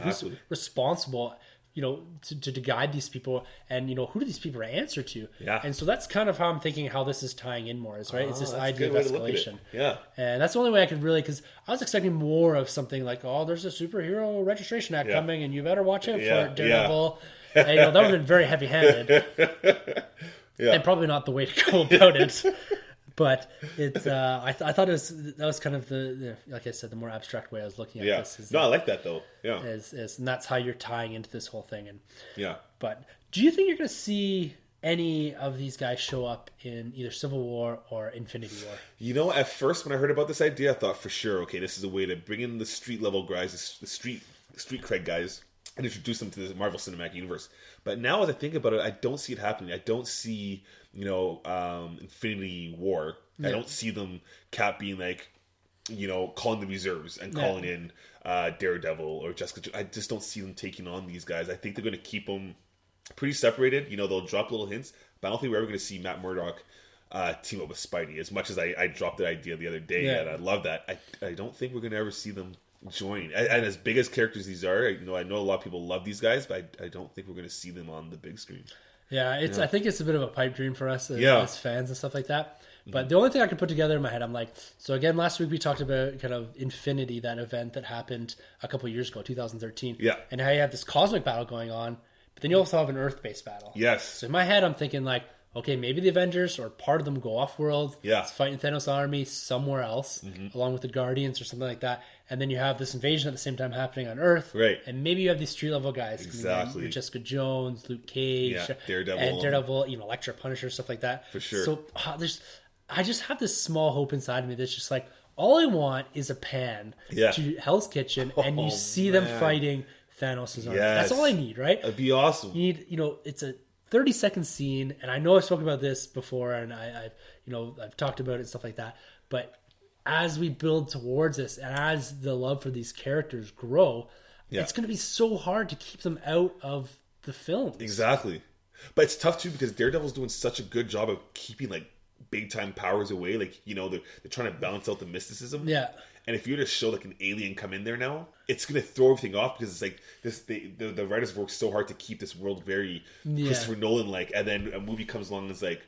responsible? To guide these people, and who do these people answer to? Yeah. And so that's kind of how I'm thinking how this is tying in more, is right? It's this idea of escalation. Yeah. And that's the only way I could really, because I was expecting more of something like, there's a superhero registration act coming, and you better watch out for it, Daredevil. And, that would have been very heavy-handed, and probably not the way to go about it. But it's I thought that was kind of the like I said, the more abstract way I was looking at this. I like that though. Yeah, and that's how you're tying into this whole thing. And but do you think you're going to see any of these guys show up in either Civil War or Infinity War? At first when I heard about this idea, I thought for sure, okay, this is a way to bring in the street level guys, the street cred guys, and introduce them to the Marvel Cinematic Universe. But now as I think about it, I don't see it happening. I don't see Infinity War. I don't see them Cap being like, calling the reserves and calling in Daredevil or Jessica. I just don't see them taking on these guys. I think they're going to keep them pretty separated. They'll drop little hints, but I don't think we're ever going to see Matt Murdock team up with Spidey. As much as I dropped the idea the other day, and I love that, I don't think we're going to ever see them join. And as big as characters these are, I know a lot of people love these guys, but I don't think we're going to see them on the big screen. Yeah, I think it's a bit of a pipe dream for us as fans and stuff like that. But the only thing I could put together in my head, I'm like, so again, last week we talked about kind of Infinity, that event that happened a couple of years ago, 2013. Yeah. And how you have this cosmic battle going on, but then you also have an Earth-based battle. Yes. So in my head, I'm thinking like, okay, maybe the Avengers or part of them go off-world. Yeah. It's fighting Thanos' army somewhere else, along with the Guardians or something like that. And then you have this invasion at the same time happening on Earth. Right. And maybe you have these street-level guys. Exactly. Jessica Jones, Luke Cage. Daredevil, Elektra, Punisher, stuff like that. For sure. So I just have this small hope inside of me that's just like, all I want is a pan to Hell's Kitchen, and you see them fighting Thanos' army. That's all I need, right? That'd be awesome. You need, it's a 30-second scene, and I know I've spoken about this before, and I've talked about it and stuff like that. But as we build towards this, and as the love for these characters grow, it's going to be so hard to keep them out of the films. Exactly. But it's tough too, because Daredevil's doing such a good job of keeping like big time powers away. Like, they're trying to balance out the mysticism. Yeah. And if you were to show like an alien come in there now, it's going to throw everything off, because it's like the writers work so hard to keep this world very Christopher Nolan like, and then a movie comes along and it's like,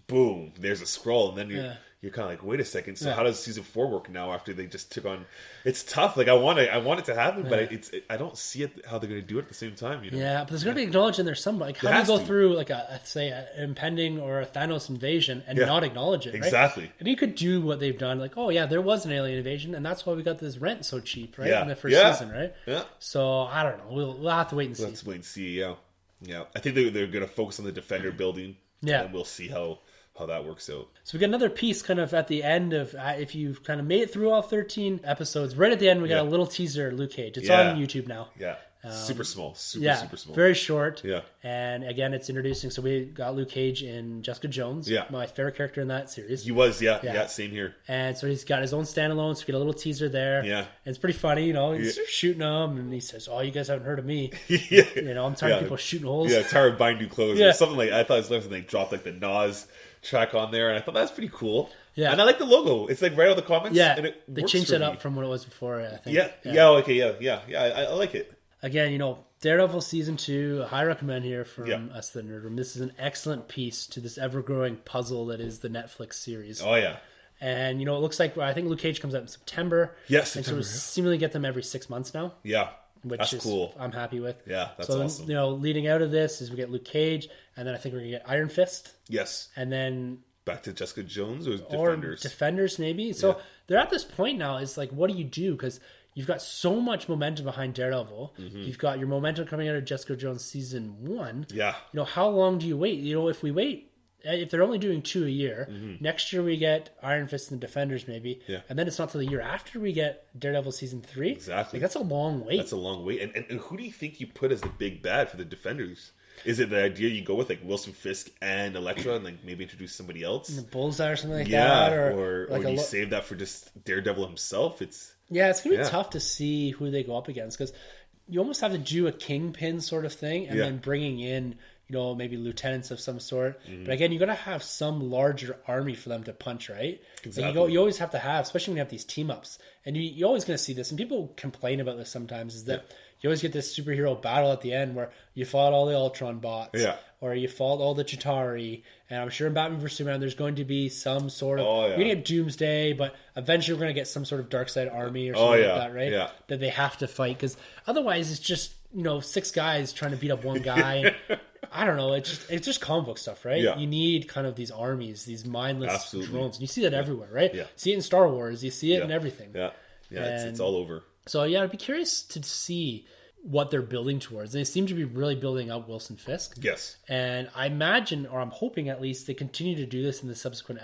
boom, there's a scroll, and then you're kind of like, wait a second. So how does season 4 work now after they just took on? It's tough. Like I want it to happen, but I don't see it how they're going to do it at the same time. You know? Yeah, but there's going to be acknowledged in there some. Like how do you go through like say an impending or a Thanos invasion and not acknowledge it? Right? Exactly. And you could do what they've done. Like, oh yeah, there was an alien invasion, and that's why we got this rent so cheap, right? Yeah. In the first season, right? Yeah. So I don't know. We'll have to wait and see. Let's wait and see. Yeah. Yeah. I think they're going to focus on the Defender building. Yeah. And we'll see how that works out. So we got another piece kind of at the end of, if you've kind of made it through all 13 episodes, right at the end we got a little teaser, Luke Cage. It's on YouTube now. Yeah. Super small. Super small. Very short. Yeah. And again, it's introducing, so we got Luke Cage in Jessica Jones. Yeah. My favorite character in that series. He was, yeah, same here. And so he's got his own standalone, so we get a little teaser there. Yeah. And it's pretty funny, you know, he's shooting them, and he says, oh, you guys haven't heard of me. Yeah. You know, I'm tired of people shooting holes. Yeah, tired of buying new clothes or something like that. I thought it was something they dropped like the Nas track on there, and I thought that was pretty cool. Yeah. And I like the logo. It's like right out of the comments. Yeah. And they changed it up from what it was before, I think. I like it. Again, you know, Daredevil Season 2, a high recommend here from us, the Nerd Room. This is an excellent piece to this ever-growing puzzle that is the Netflix series. Oh, yeah. And, you know, it looks like, I think Luke Cage comes out in September. Yes, and so we seemingly get them every 6 months now. Yeah, which is cool. I'm happy with. Yeah, that's awesome. You know, leading out of this is we get Luke Cage, and then I think we're going to get Iron Fist. Yes. And then... back to Jessica Jones or Defenders? Or Defenders, maybe. So they're at this point now, it's like, what do you do? Because... you've got so much momentum behind Daredevil. Mm-hmm. You've got your momentum coming out of Jessica Jones Season 1. Yeah. You know, how long do you wait? You know, if we wait, if they're only doing 2 a year, next year we get Iron Fist and the Defenders maybe. Yeah. And then it's not till the year after we get Daredevil Season 3. Exactly. Like, that's a long wait. That's a long wait. And who do you think you put as the big bad for the Defenders? Is it the idea you go with like Wilson Fisk and Elektra and like maybe introduce somebody else? The Bullseye or something like that? Or do you save that for just Daredevil himself? It's going to be tough to see who they go up against because you almost have to do a Kingpin sort of thing and then bringing in, you know, maybe lieutenants of some sort. But again, you got to have some larger army for them to punch, right? Exactly. And you always have to have, especially when you have these team ups. And you're always going to see this. And people complain about this sometimes is that you always get this superhero battle at the end where you fought all the Ultron bots. Yeah. Or you fought all the Chitauri. And I'm sure in Batman vs. Superman there's going to be some sort of... you're going to get Doomsday, but eventually we're going to get some sort of Darkseid army or something like that, right? Yeah. That they have to fight. Because otherwise it's just, you know, 6 guys trying to beat up one guy. I don't know. It's just comic book stuff, right? Yeah. You need kind of these armies, these mindless drones. And you see that everywhere, right? Yeah. See it in Star Wars. You see it in everything. Yeah. Yeah, it's all over. So, yeah, I'd be curious to see what they're building towards. They seem to be really building up Wilson Fisk. Yes. And I imagine, or I'm hoping at least, they continue to do this in the subsequent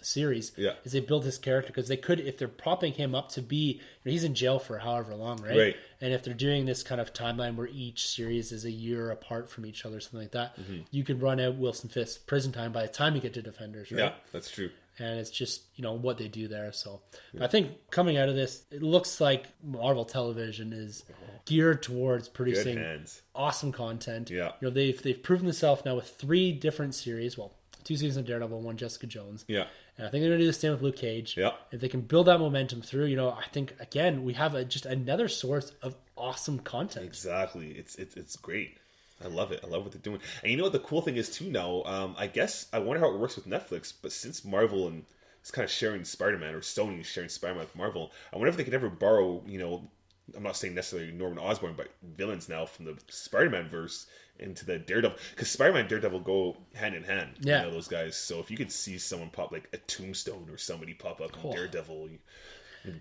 series. Yeah. Is they build his character. Because they could, if they're propping him up to be, you know, he's in jail for however long, right? Right. And if they're doing this kind of timeline where each series is a year apart from each other, something like that, you could run out Wilson Fisk's prison time by the time you get to Defenders, right? Yeah, that's true. And it's just, you know, what they do there. So I think coming out of this, it looks like Marvel Television is geared towards producing awesome content. Yeah. You know, they've proven themselves now with 3 different series. Well, 2 seasons of Daredevil, 1 Jessica Jones. Yeah. And I think they're going to do the same with Luke Cage. Yeah. If they can build that momentum through, you know, I think, again, we have just another source of awesome content. Exactly. It's great. I love it. I love what they're doing. And you know what the cool thing is too now? I guess I wonder how it works with Netflix, but since Marvel and it's kind of sharing Spider-Man, or Sony is sharing Spider-Man with Marvel, I wonder if they could ever borrow, you know, I'm not saying necessarily Norman Osborn, but villains now from the Spider-Man verse into the Daredevil. Because Spider-Man and Daredevil go hand in hand, you know, those guys. So if you could see someone pop, like a Tombstone or somebody pop up in Daredevil,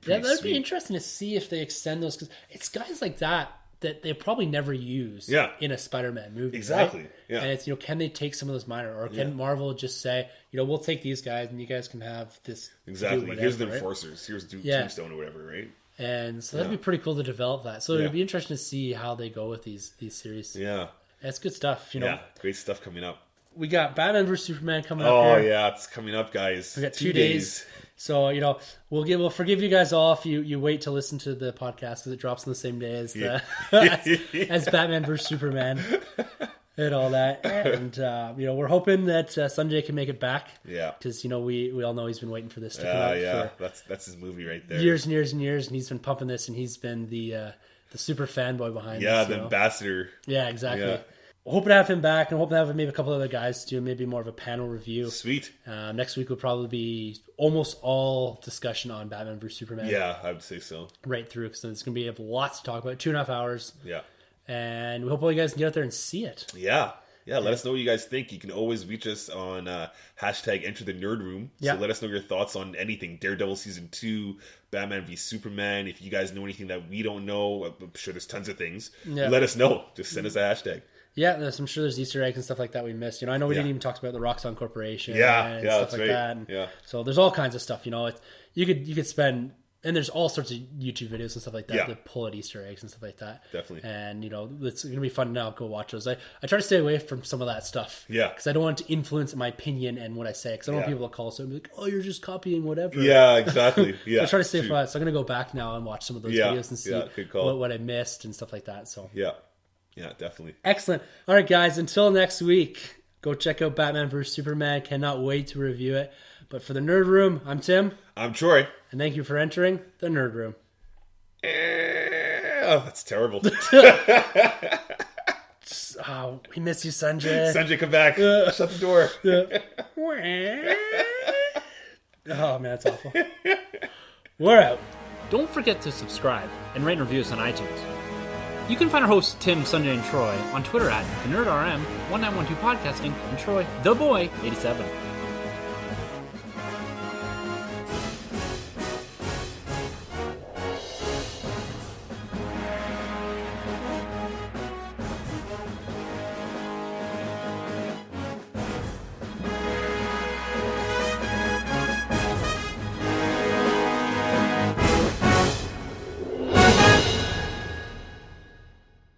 that'd be interesting to see if they extend those, because it's guys like that they probably never use in a Spider-Man movie. Exactly. Right? Yeah. And it's, you know, can they take some of those minor, or can Marvel just say, you know, we'll take these guys and you guys can have this. Exactly. Whatever, here's the Enforcers. Here's Tombstone or whatever, right? And so that'd be pretty cool to develop that. So it'd be interesting to see how they go with these series. Yeah. It's good stuff, you know. Yeah, great stuff coming up. We got Batman vs. Superman coming up here. Oh, yeah, it's coming up, guys. We got 2 days. So, you know, we'll forgive you guys all if you wait to listen to the podcast because it drops on the same day as as Batman vs. Superman and all that. And, you know, we're hoping that Sanjay can make it back. Yeah. Because, you know, we all know he's been waiting for this to come out. Yeah, that's his movie right there. Years and years and years, and he's been pumping this, and he's been the super fanboy behind this. Yeah, the ambassador. Yeah, exactly. Yeah. hoping to have him back, and hoping to have maybe a couple other guys do maybe more of a panel review. Sweet. Next week will probably be almost all discussion on Batman vs Superman. Yeah, I would say so. Right through, because it's going to be lots to talk about. 2.5 hours. Yeah. And we hope all you guys can get out there and see it. Yeah. Yeah, let us know what you guys think. You can always reach us on hashtag Enter the Nerd Room. So let us know your thoughts on anything. Daredevil Season 2, Batman v Superman. If you guys know anything that we don't know, I'm sure there's tons of things. Yeah. Let us know. Just send us a hashtag. Yeah, I'm sure there's Easter eggs and stuff like that we missed. I know we didn't even talk about the Roxxon Corporation and stuff like that. And so there's all kinds of stuff. You could spend... And there's all sorts of YouTube videos and stuff like that that pull at Easter eggs and stuff like that. Definitely. And, it's going to be fun now. Go watch those. I try to stay away from some of that stuff. Yeah. Because I don't want to influence my opinion and what I say. Because I don't want people to call us and be like, oh, you're just copying whatever. Yeah, exactly. Yeah. So I try to stay from that. So I'm going to go back now and watch some of those videos and see what I missed and stuff like that. So yeah, definitely. Excellent. All right, guys. Until next week, go check out Batman vs. Superman. Cannot wait to review it. But for the Nerd Room, I'm Tim. I'm Troy. And thank you for entering the Nerd Room. Oh, that's terrible. Oh, we miss you, Sanjay. Sanjay, come back. Shut the door. Oh, man, that's awful. We're out. Don't forget to subscribe and rate and review us on iTunes. You can find our hosts Tim, Sanjay, and Troy on Twitter at TheNerdRM1912Podcasting and Troy, TheBoy87.